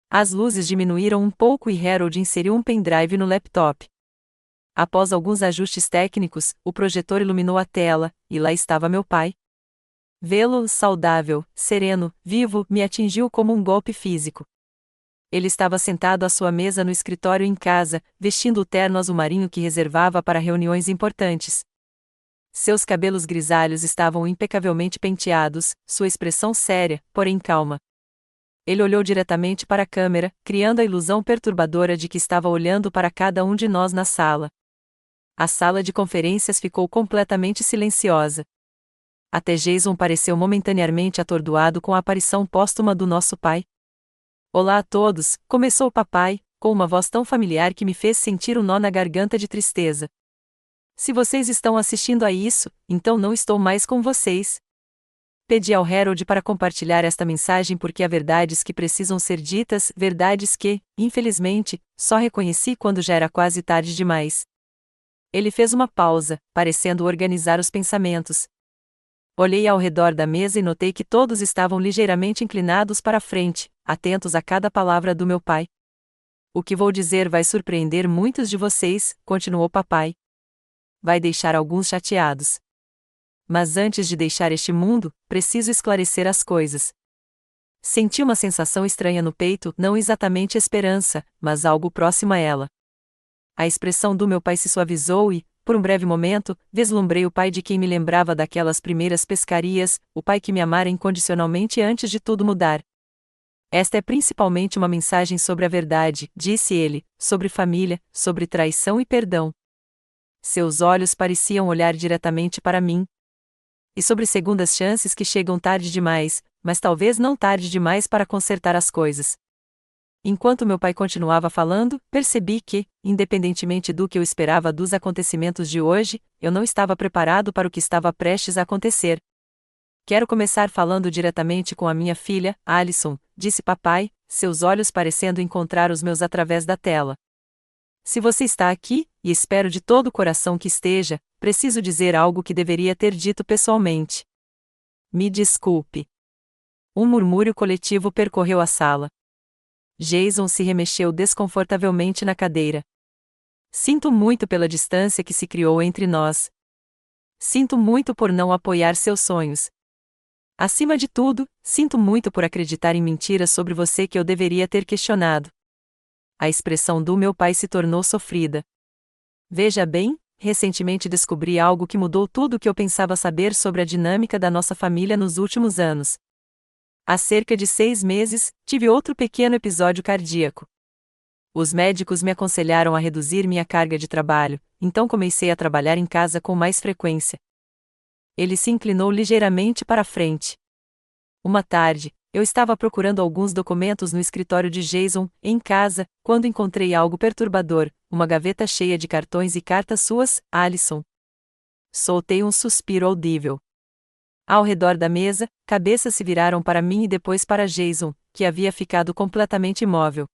S1: As luzes diminuíram um pouco e Harold inseriu um pendrive no laptop. Após alguns ajustes técnicos, o projetor iluminou a tela, e lá estava meu pai. Vê-lo, saudável, sereno, vivo, me atingiu como um golpe físico. Ele estava sentado à sua mesa no escritório em casa, vestindo o terno azul marinho que reservava para reuniões importantes. Seus cabelos grisalhos estavam impecavelmente penteados, sua expressão séria, porém calma. Ele olhou diretamente para a câmera, criando a ilusão perturbadora de que estava olhando para cada um de nós na sala. A sala de conferências ficou completamente silenciosa. Até Jason pareceu momentaneamente atordoado com a aparição póstuma do nosso pai. Olá a todos, começou o papai, com uma voz tão familiar que me fez sentir um nó na garganta de tristeza. Se vocês estão assistindo a isso, então não estou mais com vocês. Pedi ao Harold para compartilhar esta mensagem porque há verdades que precisam ser ditas, verdades que, infelizmente, só reconheci quando já era quase tarde demais. Ele fez uma pausa, parecendo organizar os pensamentos. Olhei ao redor da mesa e notei que todos estavam ligeiramente inclinados para a frente, atentos a cada palavra do meu pai. O que vou dizer vai surpreender muitos de vocês, continuou papai. Vai deixar alguns chateados. Mas antes de deixar este mundo, preciso esclarecer as coisas. Senti uma sensação estranha no peito, não exatamente esperança, mas algo próximo a ela. A expressão do meu pai se suavizou e, por um breve momento, vislumbrei o pai de quem me lembrava daquelas primeiras pescarias, o pai que me amara incondicionalmente antes de tudo mudar. Esta é principalmente uma mensagem sobre a verdade, disse ele, sobre família, sobre traição e perdão. Seus olhos pareciam olhar diretamente para mim. E sobre segundas chances que chegam tarde demais, mas talvez não tarde demais para consertar as coisas. Enquanto meu pai continuava falando, percebi que, independentemente do que eu esperava dos acontecimentos de hoje, eu não estava preparado para o que estava prestes a acontecer. Quero começar falando diretamente com a minha filha, Alison, disse papai, seus olhos parecendo encontrar os meus através da tela. Se você está aqui, e espero de todo o coração que esteja, preciso dizer algo que deveria ter dito pessoalmente. Me desculpe. Um murmúrio coletivo percorreu a sala. Jason se remexeu desconfortavelmente na cadeira. Sinto muito pela distância que se criou entre nós. Sinto muito por não apoiar seus sonhos. Acima de tudo, sinto muito por acreditar em mentiras sobre você que eu deveria ter questionado. A expressão do meu pai se tornou sofrida. Veja bem, recentemente descobri algo que mudou tudo o que eu pensava saber sobre a dinâmica da nossa família nos últimos anos. Há cerca de 6 meses, tive outro pequeno episódio cardíaco. Os médicos me aconselharam a reduzir minha carga de trabalho, então comecei a trabalhar em casa com mais frequência. Ele se inclinou ligeiramente para a frente. Uma tarde, eu estava procurando alguns documentos no escritório de Jason, em casa, quando encontrei algo perturbador, uma gaveta cheia de cartões e cartas suas, Alison. Soltei um suspiro audível. Ao redor da mesa, cabeças se viraram para mim e depois para Jason, que havia ficado completamente imóvel.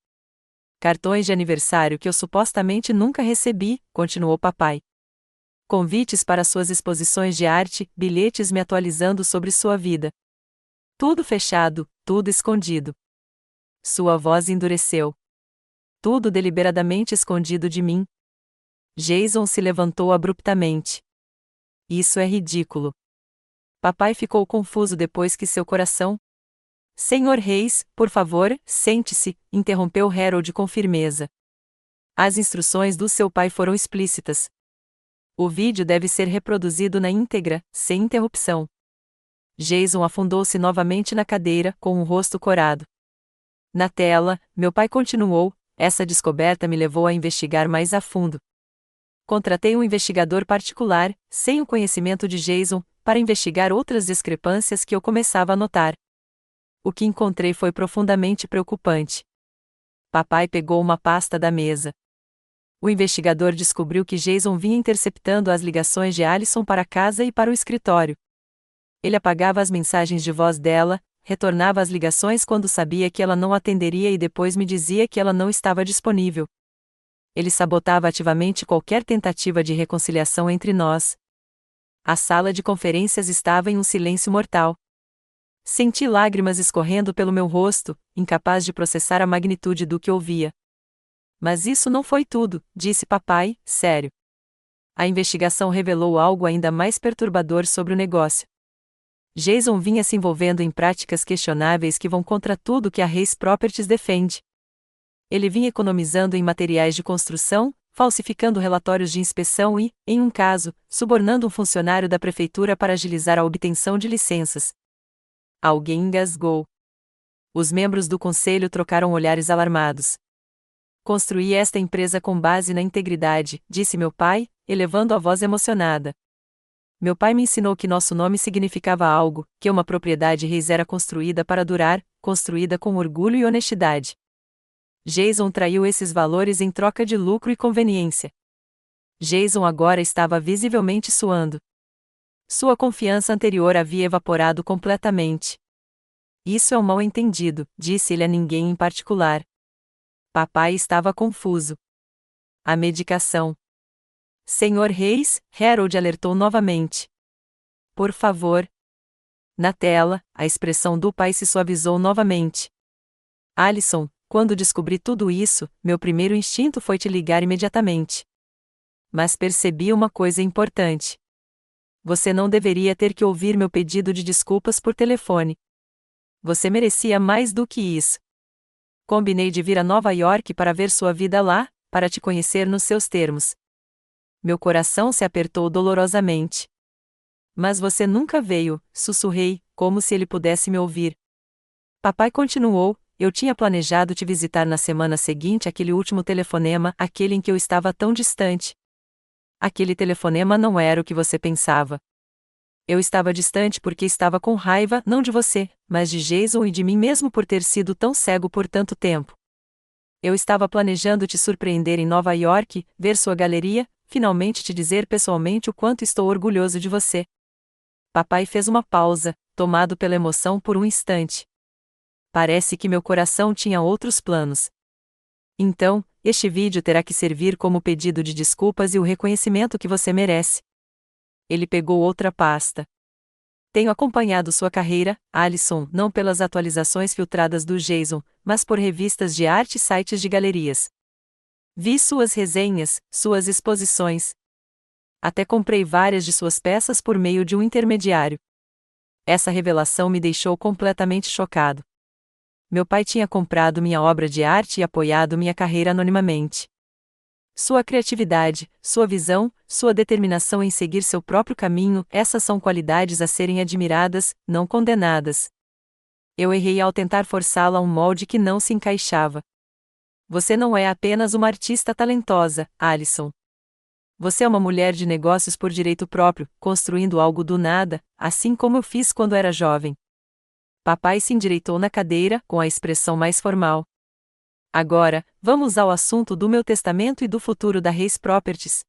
S1: Cartões de aniversário que eu supostamente nunca recebi, continuou papai. Convites para suas exposições de arte, bilhetes me atualizando sobre sua vida. Tudo fechado, tudo escondido. Sua voz endureceu. Tudo deliberadamente escondido de mim. Jason se levantou abruptamente. Isso é ridículo. Papai ficou confuso depois que seu coração... Senhor Reis, por favor, sente-se, interrompeu Harold com firmeza. As instruções do seu pai foram explícitas. O vídeo deve ser reproduzido na íntegra, sem interrupção. Jason afundou-se novamente na cadeira, com o rosto corado. Na tela, meu pai continuou, essa descoberta me levou a investigar mais a fundo. Contratei um investigador particular, sem o conhecimento de Jason, para investigar outras discrepâncias que eu começava a notar. O que encontrei foi profundamente preocupante. Papai pegou uma pasta da mesa. O investigador descobriu que Jason vinha interceptando as ligações de Alison para casa e para o escritório. Ele apagava as mensagens de voz dela, retornava as ligações quando sabia que ela não atenderia e depois me dizia que ela não estava disponível. Ele sabotava ativamente qualquer tentativa de reconciliação entre nós. A sala de conferências estava em um silêncio mortal. Senti lágrimas escorrendo pelo meu rosto, incapaz de processar a magnitude do que ouvia. Mas isso não foi tudo, disse papai, sério. A investigação revelou algo ainda mais perturbador sobre o negócio. Jason vinha se envolvendo em práticas questionáveis que vão contra tudo que a Reis Properties defende. Ele vinha economizando em materiais de construção, falsificando relatórios de inspeção e, em um caso, subornando um funcionário da prefeitura para agilizar a obtenção de licenças. Alguém engasgou. Os membros do conselho trocaram olhares alarmados. Construí esta empresa com base na integridade, disse meu pai, elevando a voz emocionada. Meu pai me ensinou que nosso nome significava algo, que uma propriedade Reis era construída para durar, construída com orgulho e honestidade. Jason traiu esses valores em troca de lucro e conveniência. Jason agora estava visivelmente suando. Sua confiança anterior havia evaporado completamente. Isso é um mal-entendido, disse ele a ninguém em particular. Papai estava confuso. A medicação. Senhor Reis, Harold alertou novamente. Por favor. Na tela, a expressão do pai se suavizou novamente. Alison, quando descobri tudo isso, meu primeiro instinto foi te ligar imediatamente. Mas percebi uma coisa importante. Você não deveria ter que ouvir meu pedido de desculpas por telefone. Você merecia mais do que isso. Combinei de vir a Nova York para ver sua vida lá, para te conhecer nos seus termos. Meu coração se apertou dolorosamente. Mas você nunca veio, sussurrei, como se ele pudesse me ouvir. Papai continuou. Eu tinha planejado te visitar na semana seguinte àquele último telefonema, aquele em que eu estava tão distante. Aquele telefonema não era o que você pensava. Eu estava distante porque estava com raiva, não de você, mas de Jason e de mim mesmo por ter sido tão cego por tanto tempo. Eu estava planejando te surpreender em Nova York, ver sua galeria, finalmente te dizer pessoalmente o quanto estou orgulhoso de você. Papai fez uma pausa, tomado pela emoção por um instante. Parece que meu coração tinha outros planos. Então, este vídeo terá que servir como pedido de desculpas e o reconhecimento que você merece. Ele pegou outra pasta. Tenho acompanhado sua carreira, Alison, não pelas atualizações filtradas do Jason, mas por revistas de arte e sites de galerias. Vi suas resenhas, suas exposições. Até comprei várias de suas peças por meio de um intermediário. Essa revelação me deixou completamente chocado. Meu pai tinha comprado minha obra de arte e apoiado minha carreira anonimamente. Sua criatividade, sua visão, sua determinação em seguir seu próprio caminho, essas são qualidades a serem admiradas, não condenadas. Eu errei ao tentar forçá-la a um molde que não se encaixava. Você não é apenas uma artista talentosa, Alison. Você é uma mulher de negócios por direito próprio, construindo algo do nada, assim como eu fiz quando era jovem. Papai se endireitou na cadeira, com a expressão mais formal. Agora, vamos ao assunto do meu testamento e do futuro da Reis Properties.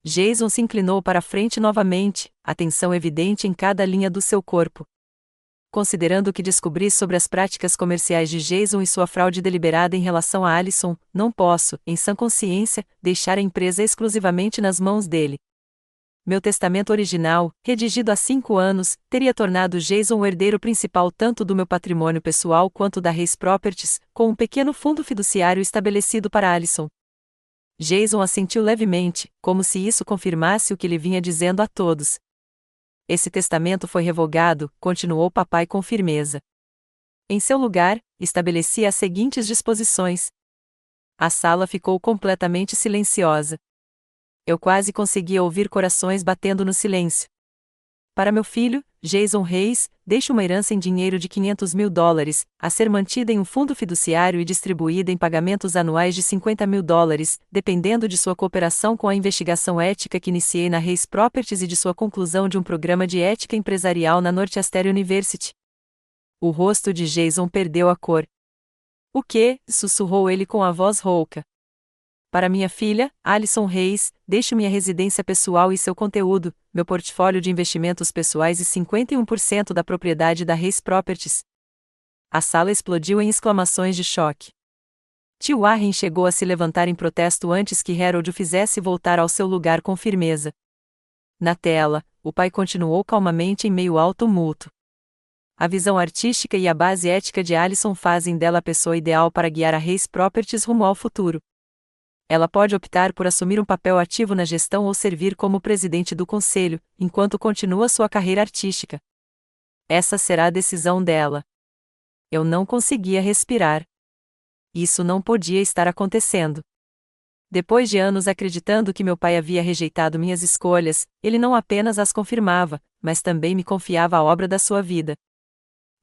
S1: Jason se inclinou para a frente novamente, atenção evidente em cada linha do seu corpo. Considerando o que descobri sobre as práticas comerciais de Jason e sua fraude deliberada em relação a Alison, não posso, em sã consciência, deixar a empresa exclusivamente nas mãos dele. Meu testamento original, redigido há 5 anos, teria tornado Jason o herdeiro principal tanto do meu patrimônio pessoal quanto da Reis Properties, com um pequeno fundo fiduciário estabelecido para Alison. Jason assentiu levemente, como se isso confirmasse o que ele vinha dizendo a todos. Esse testamento foi revogado, continuou papai com firmeza. Em seu lugar, estabeleci as seguintes disposições. A sala ficou completamente silenciosa. Eu quase conseguia ouvir corações batendo no silêncio. Para meu filho, Jason Reis, deixo uma herança em dinheiro de $500 mil, a ser mantida em um fundo fiduciário e distribuída em pagamentos anuais de $50 mil, dependendo de sua cooperação com a investigação ética que iniciei na Reis Properties e de sua conclusão de um programa de ética empresarial na Northwestern University. O rosto de Jason perdeu a cor. O quê? Sussurrou ele com a voz rouca. Para minha filha, Alison Reis, deixo minha residência pessoal e seu conteúdo, meu portfólio de investimentos pessoais e 51% da propriedade da Reis Properties. A sala explodiu em exclamações de choque. Tio Warren chegou a se levantar em protesto antes que Harold o fizesse voltar ao seu lugar com firmeza. Na tela, o pai continuou calmamente em meio ao tumulto. A visão artística e a base ética de Alison fazem dela a pessoa ideal para guiar a Hayes Properties rumo ao futuro. Ela pode optar por assumir um papel ativo na gestão ou servir como presidente do conselho, enquanto continua sua carreira artística. Essa será a decisão dela. Eu não conseguia respirar. Isso não podia estar acontecendo. Depois de anos acreditando que meu pai havia rejeitado minhas escolhas, ele não apenas as confirmava, mas também me confiava a obra da sua vida.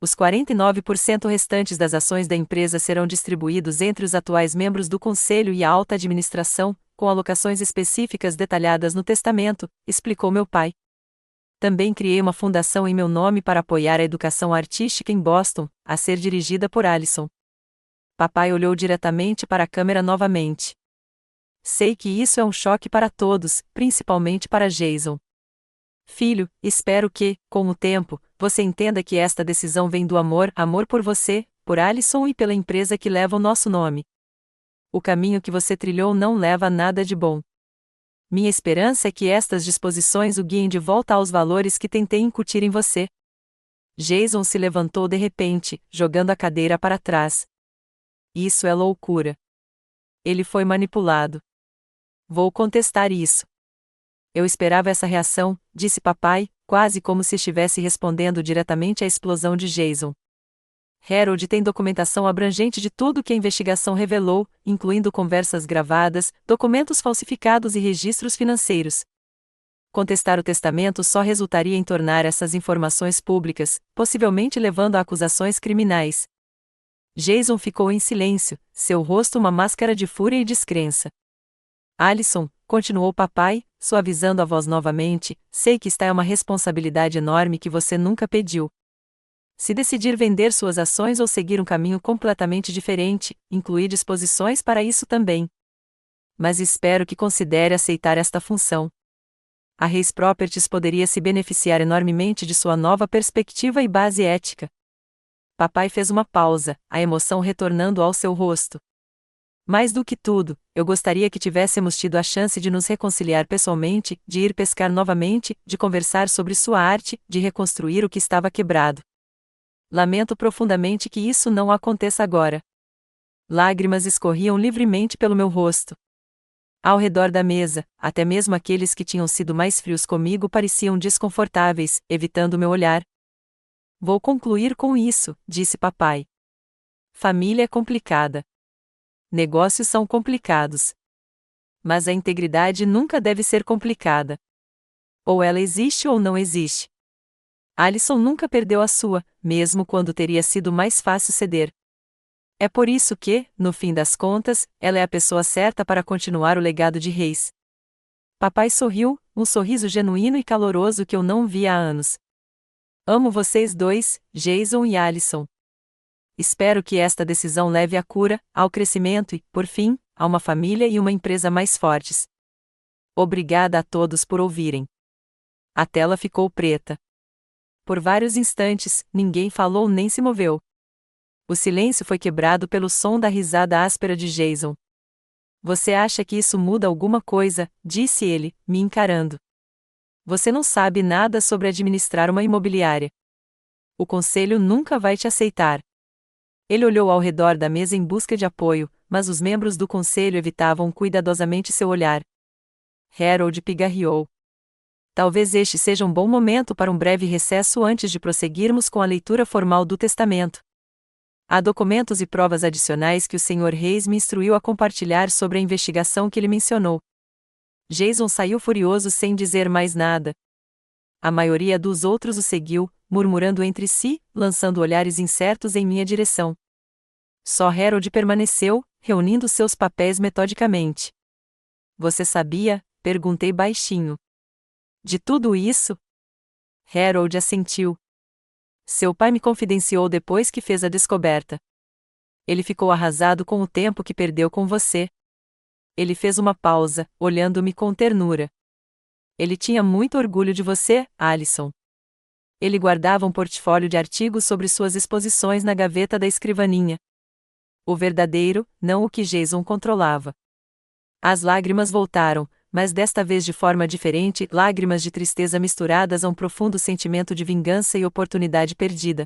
S1: Os 49% restantes das ações da empresa serão distribuídos entre os atuais membros do conselho e a alta administração, com alocações específicas detalhadas no testamento, explicou meu pai. Também criei uma fundação em meu nome para apoiar a educação artística em Boston, a ser dirigida por Alison. Papai olhou diretamente para a câmera novamente. Sei que isso é um choque para todos, principalmente para Jason. Filho, espero que, com o tempo, você entenda que esta decisão vem do amor por você, por Alison e pela empresa que leva o nosso nome. O caminho que você trilhou não leva a nada de bom. Minha esperança é que estas disposições o guiem de volta aos valores que tentei incutir em você. Jason se levantou de repente, jogando a cadeira para trás. Isso é loucura. Ele foi manipulado. Vou contestar isso. Eu esperava essa reação, disse papai, quase como se estivesse respondendo diretamente à explosão de Jason. Harold tem documentação abrangente de tudo que a investigação revelou, incluindo conversas gravadas, documentos falsificados e registros financeiros. Contestar o testamento só resultaria em tornar essas informações públicas, possivelmente levando a acusações criminais. Jason ficou em silêncio, seu rosto uma máscara de fúria e descrença. Alison, continuou papai, suavizando a voz novamente, sei que esta é uma responsabilidade enorme que você nunca pediu. Se decidir vender suas ações ou seguir um caminho completamente diferente, incluir disposições para isso também. Mas espero que considere aceitar esta função. A Hayes Properties poderia se beneficiar enormemente de sua nova perspectiva e base ética. Papai fez uma pausa, a emoção retornando ao seu rosto. Mais do que tudo, eu gostaria que tivéssemos tido a chance de nos reconciliar pessoalmente, de ir pescar novamente, de conversar sobre sua arte, de reconstruir o que estava quebrado. Lamento profundamente que isso não aconteça agora. Lágrimas escorriam livremente pelo meu rosto. Ao redor da mesa, até mesmo aqueles que tinham sido mais frios comigo pareciam desconfortáveis, evitando meu olhar. Vou concluir com isso, disse papai. Família é complicada. Negócios são complicados. Mas a integridade nunca deve ser complicada. Ou ela existe ou não existe. Alison nunca perdeu a sua, mesmo quando teria sido mais fácil ceder. É por isso que, no fim das contas, ela é a pessoa certa para continuar o legado de Hayes. Papai sorriu, um sorriso genuíno e caloroso que eu não via há anos. Amo vocês dois, Jason e Alison. Espero que esta decisão leve à cura, ao crescimento e, por fim, a uma família e uma empresa mais fortes. Obrigada a todos por ouvirem. A tela ficou preta. Por vários instantes, ninguém falou nem se moveu. O silêncio foi quebrado pelo som da risada áspera de Jason. Você acha que isso muda alguma coisa? Disse ele, me encarando. Você não sabe nada sobre administrar uma imobiliária. O conselho nunca vai te aceitar. Ele olhou ao redor da mesa em busca de apoio, mas os membros do conselho evitavam cuidadosamente seu olhar. Harold pigarreou. Talvez este seja um bom momento para um breve recesso antes de prosseguirmos com a leitura formal do testamento. Há documentos e provas adicionais que o Sr. Hayes me instruiu a compartilhar sobre a investigação que ele mencionou. Jason saiu furioso sem dizer mais nada. A maioria dos outros o seguiu, murmurando entre si, lançando olhares incertos em minha direção. Só Harold permaneceu, reunindo seus papéis metodicamente. Você sabia? Perguntei baixinho. De tudo isso? Harold assentiu. Seu pai me confidenciou depois que fez a descoberta. Ele ficou arrasado com o tempo que perdeu com você. Ele fez uma pausa, olhando-me com ternura. Ele tinha muito orgulho de você, Alison. Ele guardava um portfólio de artigos sobre suas exposições na gaveta da escrivaninha. O verdadeiro, não o que Jason controlava. As lágrimas voltaram, mas desta vez de forma diferente, lágrimas de tristeza misturadas a um profundo sentimento de vingança e oportunidade perdida.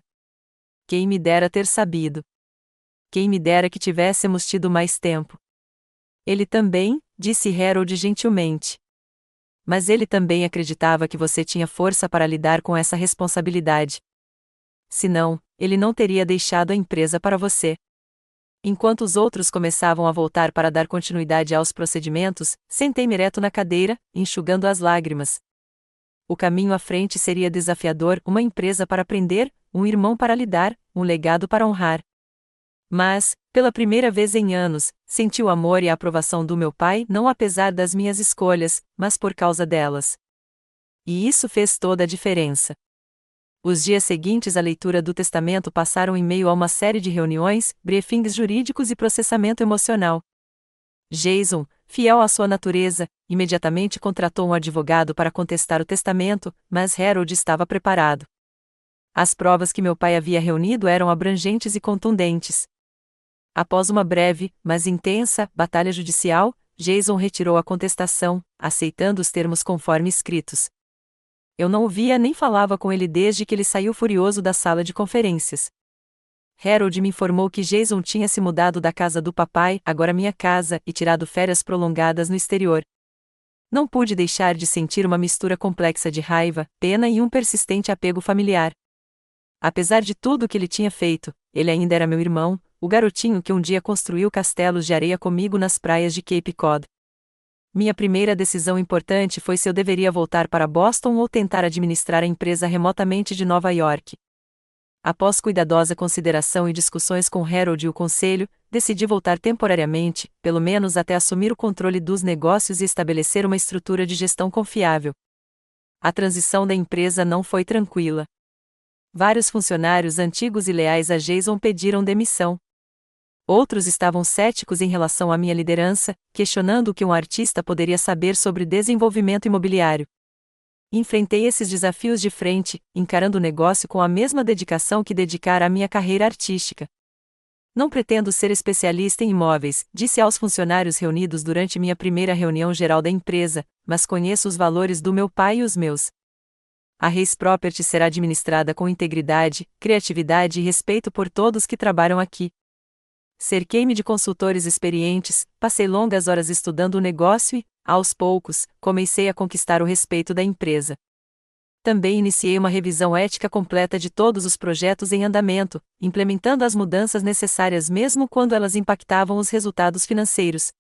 S1: Quem me dera ter sabido. Quem me dera que tivéssemos tido mais tempo. Ele também, disse Harold gentilmente. Mas ele também acreditava que você tinha força para lidar com essa responsabilidade. Senão, ele não teria deixado a empresa para você. Enquanto os outros começavam a voltar para dar continuidade aos procedimentos, sentei-me ereto na cadeira, enxugando as lágrimas. O caminho à frente seria desafiador, uma empresa para aprender, um irmão para lidar, um legado para honrar. Mas, pela primeira vez em anos, senti o amor e a aprovação do meu pai não apesar das minhas escolhas, mas por causa delas. E isso fez toda a diferença. Os dias seguintes à leitura do testamento passaram em meio a uma série de reuniões, briefings jurídicos e processamento emocional. Jason, fiel à sua natureza, imediatamente contratou um advogado para contestar o testamento, mas Harold estava preparado. As provas que meu pai havia reunido eram abrangentes e contundentes. Após uma breve, mas intensa, batalha judicial, Jason retirou a contestação, aceitando os termos conforme escritos. Eu não o via nem falava com ele desde que ele saiu furioso da sala de conferências. Harold me informou que Jason tinha se mudado da casa do papai, agora minha casa, e tirado férias prolongadas no exterior. Não pude deixar de sentir uma mistura complexa de raiva, pena e um persistente apego familiar. Apesar de tudo o que ele tinha feito, ele ainda era meu irmão, o garotinho que um dia construiu castelos de areia comigo nas praias de Cape Cod. Minha primeira decisão importante foi se eu deveria voltar para Boston ou tentar administrar a empresa remotamente de Nova York. Após cuidadosa consideração e discussões com Harold e o conselho, decidi voltar temporariamente, pelo menos até assumir o controle dos negócios e estabelecer uma estrutura de gestão confiável. A transição da empresa não foi tranquila. Vários funcionários antigos e leais a Jason pediram demissão. Outros estavam céticos em relação à minha liderança, questionando o que um artista poderia saber sobre desenvolvimento imobiliário. Enfrentei esses desafios de frente, encarando o negócio com a mesma dedicação que dedicara à minha carreira artística. Não pretendo ser especialista em imóveis, disse aos funcionários reunidos durante minha primeira reunião geral da empresa, mas conheço os valores do meu pai e os meus. A Reis Property será administrada com integridade, criatividade e respeito por todos que trabalham aqui. Cerquei-me de consultores experientes, passei longas horas estudando o negócio e, aos poucos, comecei a conquistar o respeito da empresa. Também iniciei uma revisão ética completa de todos os projetos em andamento, implementando as mudanças necessárias mesmo quando elas impactavam os resultados financeiros.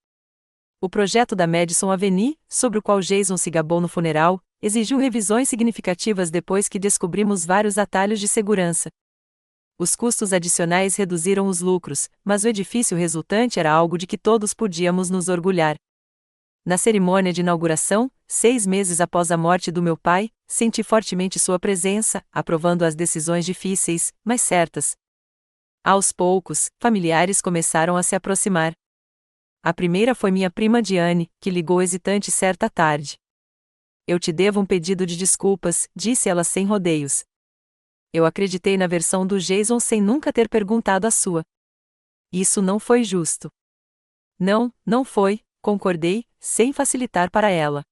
S1: O projeto da Madison Avenue, sobre o qual Jason se gabou no funeral, exigiu revisões significativas depois que descobrimos vários atalhos de segurança. Os custos adicionais reduziram os lucros, mas o edifício resultante era algo de que todos podíamos nos orgulhar. Na cerimônia de inauguração, 6 meses após a morte do meu pai, senti fortemente sua presença, aprovando as decisões difíceis, mas certas. Aos poucos, familiares começaram a se aproximar. A primeira foi minha prima Diane, que ligou hesitante certa tarde. Eu te devo um pedido de desculpas, disse ela sem rodeios. Eu acreditei na versão do Jason sem nunca ter perguntado a sua. Isso não foi justo. Não, não foi, concordei, sem facilitar para ela.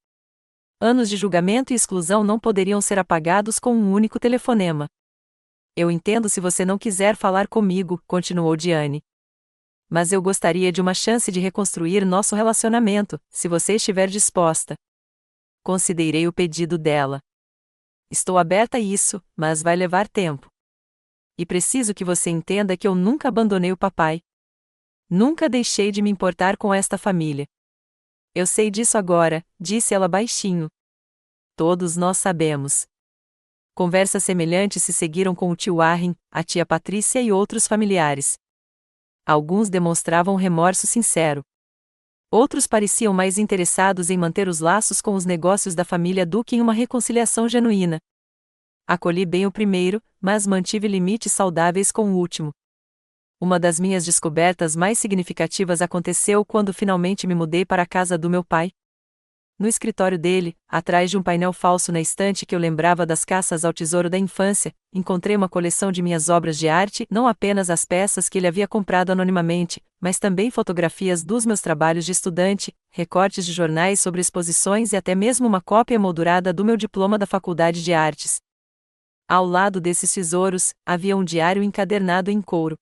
S1: Anos de julgamento e exclusão não poderiam ser apagados com um único telefonema. Eu entendo se você não quiser falar comigo, continuou Diane. Mas eu gostaria de uma chance de reconstruir nosso relacionamento, se você estiver disposta. Considerei o pedido dela. Estou aberta a isso, mas vai levar tempo. E preciso que você entenda que eu nunca abandonei o papai. Nunca deixei de me importar com esta família. Eu sei disso agora, disse ela baixinho. Todos nós sabemos. Conversas semelhantes se seguiram com o tio Warren, a tia Patrícia e outros familiares. Alguns demonstravam remorso sincero. Outros pareciam mais interessados em manter os laços com os negócios da família do que em uma reconciliação genuína. Acolhi bem o primeiro, mas mantive limites saudáveis com o último. Uma das minhas descobertas mais significativas aconteceu quando finalmente me mudei para a casa do meu pai. No escritório dele, atrás de um painel falso na estante que eu lembrava das caças ao tesouro da infância, encontrei uma coleção de minhas obras de arte, não apenas as peças que ele havia comprado anonimamente, mas também fotografias dos meus trabalhos de estudante, recortes de jornais sobre exposições e até mesmo uma cópia emoldurada do meu diploma da Faculdade de Artes. Ao lado desses tesouros, havia um diário encadernado em couro.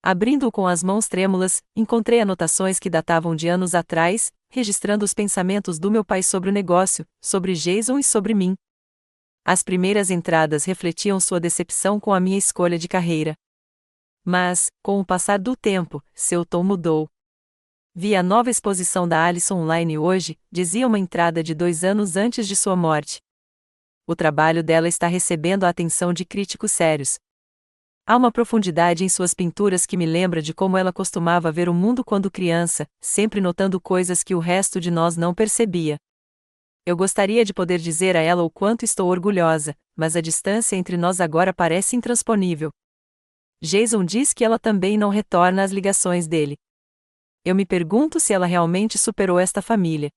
S1: Abrindo-o com as mãos trêmulas, encontrei anotações que datavam de anos atrás, registrando os pensamentos do meu pai sobre o negócio, sobre Jason e sobre mim. As primeiras entradas refletiam sua decepção com a minha escolha de carreira. Mas, com o passar do tempo, seu tom mudou. Vi a nova exposição da Alison online hoje, dizia uma entrada de 2 anos antes de sua morte. O trabalho dela está recebendo a atenção de críticos sérios. Há uma profundidade em suas pinturas que me lembra de como ela costumava ver o mundo quando criança, sempre notando coisas que o resto de nós não percebia. Eu gostaria de poder dizer a ela o quanto estou orgulhosa, mas a distância entre nós agora parece intransponível. Jason diz que ela também não retorna às ligações dele. Eu me pergunto se ela realmente superou esta família.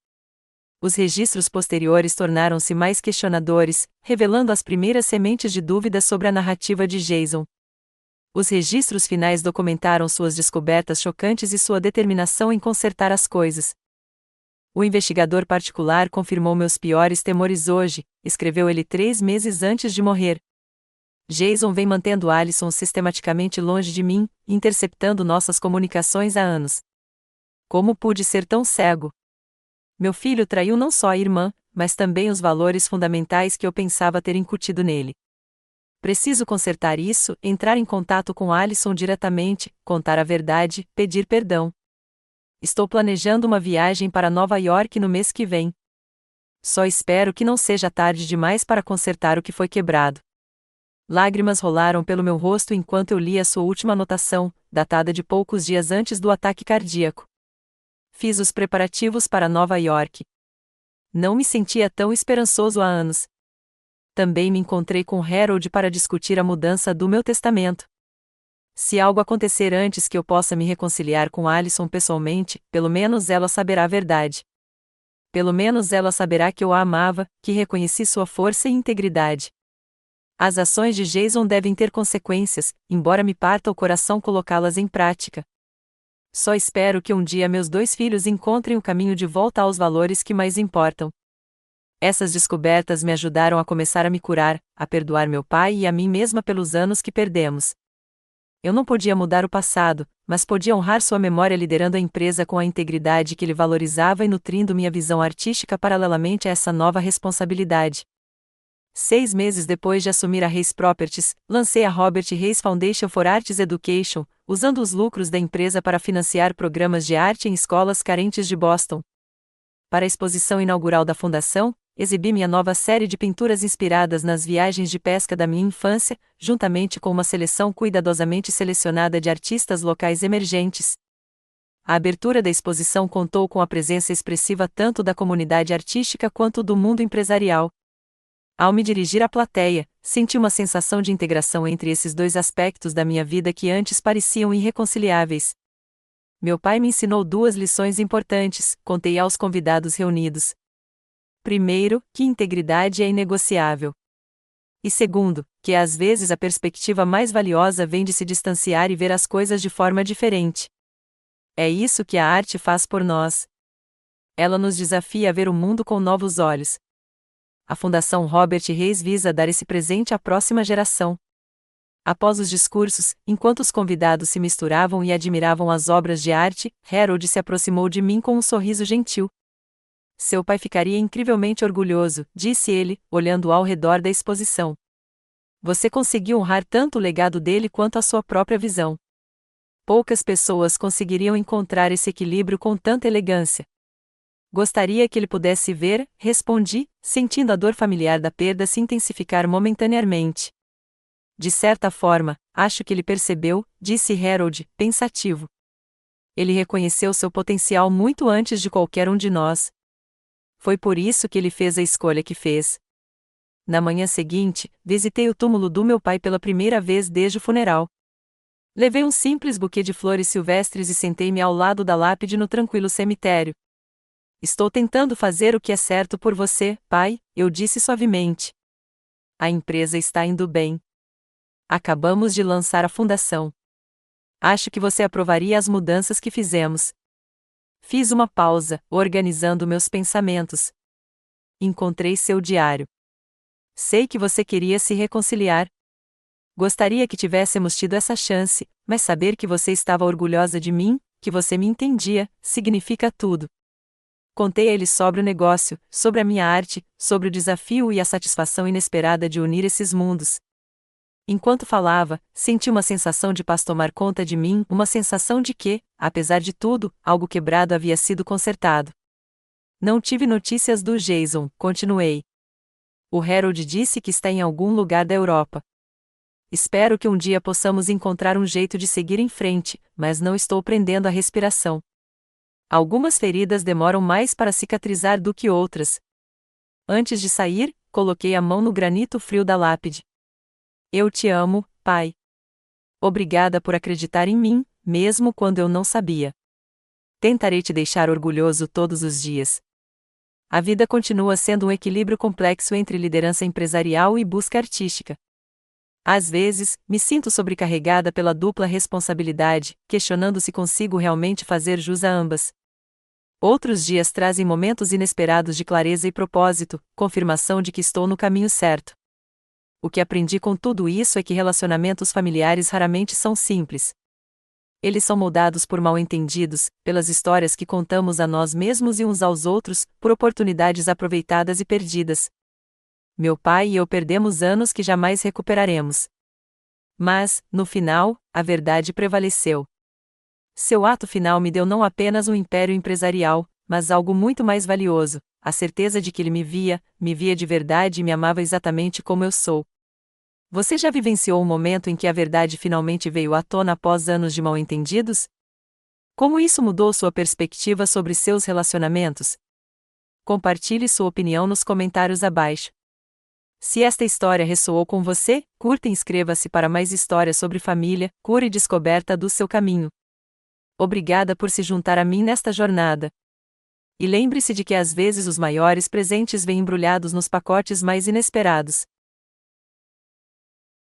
S1: Os registros posteriores tornaram-se mais questionadores, revelando as primeiras sementes de dúvidas sobre a narrativa de Jason. Os registros finais documentaram suas descobertas chocantes e sua determinação em consertar as coisas. O investigador particular confirmou meus piores temores hoje, escreveu ele 3 meses antes de morrer. Jason vem mantendo Alison sistematicamente longe de mim, interceptando nossas comunicações há anos. Como pude ser tão cego? Meu filho traiu não só a irmã, mas também os valores fundamentais que eu pensava ter incutido nele. Preciso consertar isso, entrar em contato com Alison diretamente, contar a verdade, pedir perdão. Estou planejando uma viagem para Nova York no mês que vem. Só espero que não seja tarde demais para consertar o que foi quebrado. Lágrimas rolaram pelo meu rosto enquanto eu li a sua última anotação, datada de poucos dias antes do ataque cardíaco. Fiz os preparativos para Nova York. Não me sentia tão esperançoso há anos. Também me encontrei com Harold para discutir a mudança do meu testamento. Se algo acontecer antes que eu possa me reconciliar com Alison pessoalmente, pelo menos ela saberá a verdade. Pelo menos ela saberá que eu a amava, que reconheci sua força e integridade. As ações de Jason devem ter consequências, embora me parta o coração colocá-las em prática. Só espero que um dia meus 2 filhos encontrem o caminho de volta aos valores que mais importam. Essas descobertas me ajudaram a começar a me curar, a perdoar meu pai e a mim mesma pelos anos que perdemos. Eu não podia mudar o passado, mas podia honrar sua memória liderando a empresa com a integridade que ele valorizava e nutrindo minha visão artística paralelamente a essa nova responsabilidade. 6 meses depois de assumir a Reis Properties, lancei a Robert Reis Foundation for Arts Education, usando os lucros da empresa para financiar programas de arte em escolas carentes de Boston. Para a exposição inaugural da fundação, exibi minha nova série de pinturas inspiradas nas viagens de pesca da minha infância, juntamente com uma seleção cuidadosamente selecionada de artistas locais emergentes. A abertura da exposição contou com a presença expressiva tanto da comunidade artística quanto do mundo empresarial. Ao me dirigir à plateia, senti uma sensação de integração entre esses 2 aspectos da minha vida que antes pareciam irreconciliáveis. Meu pai me ensinou 2 lições importantes, contei aos convidados reunidos. Primeiro, que integridade é inegociável. E segundo, que às vezes a perspectiva mais valiosa vem de se distanciar e ver as coisas de forma diferente. É isso que a arte faz por nós. Ela nos desafia a ver o mundo com novos olhos. A Fundação Robert Reis visa dar esse presente à próxima geração. Após os discursos, enquanto os convidados se misturavam e admiravam as obras de arte, Harold se aproximou de mim com um sorriso gentil. Seu pai ficaria incrivelmente orgulhoso, disse ele, olhando ao redor da exposição. Você conseguiu honrar tanto o legado dele quanto a sua própria visão. Poucas pessoas conseguiriam encontrar esse equilíbrio com tanta elegância. Gostaria que ele pudesse ver, respondi, sentindo a dor familiar da perda se intensificar momentaneamente. De certa forma, acho que ele percebeu, disse Harold, pensativo. Ele reconheceu seu potencial muito antes de qualquer um de nós. Foi por isso que ele fez a escolha que fez. Na manhã seguinte, visitei o túmulo do meu pai pela primeira vez desde o funeral. Levei um simples buquê de flores silvestres e sentei-me ao lado da lápide no tranquilo cemitério. Estou tentando fazer o que é certo por você, pai, eu disse suavemente. A empresa está indo bem. Acabamos de lançar a fundação. Acho que você aprovaria as mudanças que fizemos. Fiz uma pausa, organizando meus pensamentos. Encontrei seu diário. Sei que você queria se reconciliar. Gostaria que tivéssemos tido essa chance, mas saber que você estava orgulhosa de mim, que você me entendia, significa tudo. Contei a ele sobre o negócio, sobre a minha arte, sobre o desafio e a satisfação inesperada de unir esses mundos. Enquanto falava, senti uma sensação de paz tomar conta de mim, uma sensação de que, apesar de tudo, algo quebrado havia sido consertado. Não tive notícias do Jason, continuei. O Harold disse que está em algum lugar da Europa. Espero que um dia possamos encontrar um jeito de seguir em frente, mas não estou prendendo a respiração. Algumas feridas demoram mais para cicatrizar do que outras. Antes de sair, coloquei a mão no granito frio da lápide. Eu te amo, pai. Obrigada por acreditar em mim, mesmo quando eu não sabia. Tentarei te deixar orgulhoso todos os dias. A vida continua sendo um equilíbrio complexo entre liderança empresarial e busca artística. Às vezes, me sinto sobrecarregada pela dupla responsabilidade, questionando se consigo realmente fazer jus a ambas. Outros dias trazem momentos inesperados de clareza e propósito, confirmação de que estou no caminho certo. O que aprendi com tudo isso é que relacionamentos familiares raramente são simples. Eles são moldados por mal-entendidos, pelas histórias que contamos a nós mesmos e uns aos outros, por oportunidades aproveitadas e perdidas. Meu pai e eu perdemos anos que jamais recuperaremos. Mas, no final, a verdade prevaleceu. Seu ato final me deu não apenas um império empresarial, mas algo muito mais valioso, a certeza de que ele me via de verdade e me amava exatamente como eu sou. Você já vivenciou um momento em que a verdade finalmente veio à tona após anos de mal-entendidos? Como isso mudou sua perspectiva sobre seus relacionamentos? Compartilhe sua opinião nos comentários abaixo. Se esta história ressoou com você, curta e inscreva-se para mais histórias sobre família, cura e descoberta do seu caminho. Obrigada por se juntar a mim nesta jornada. E lembre-se de que às vezes os maiores presentes vêm embrulhados nos pacotes mais inesperados.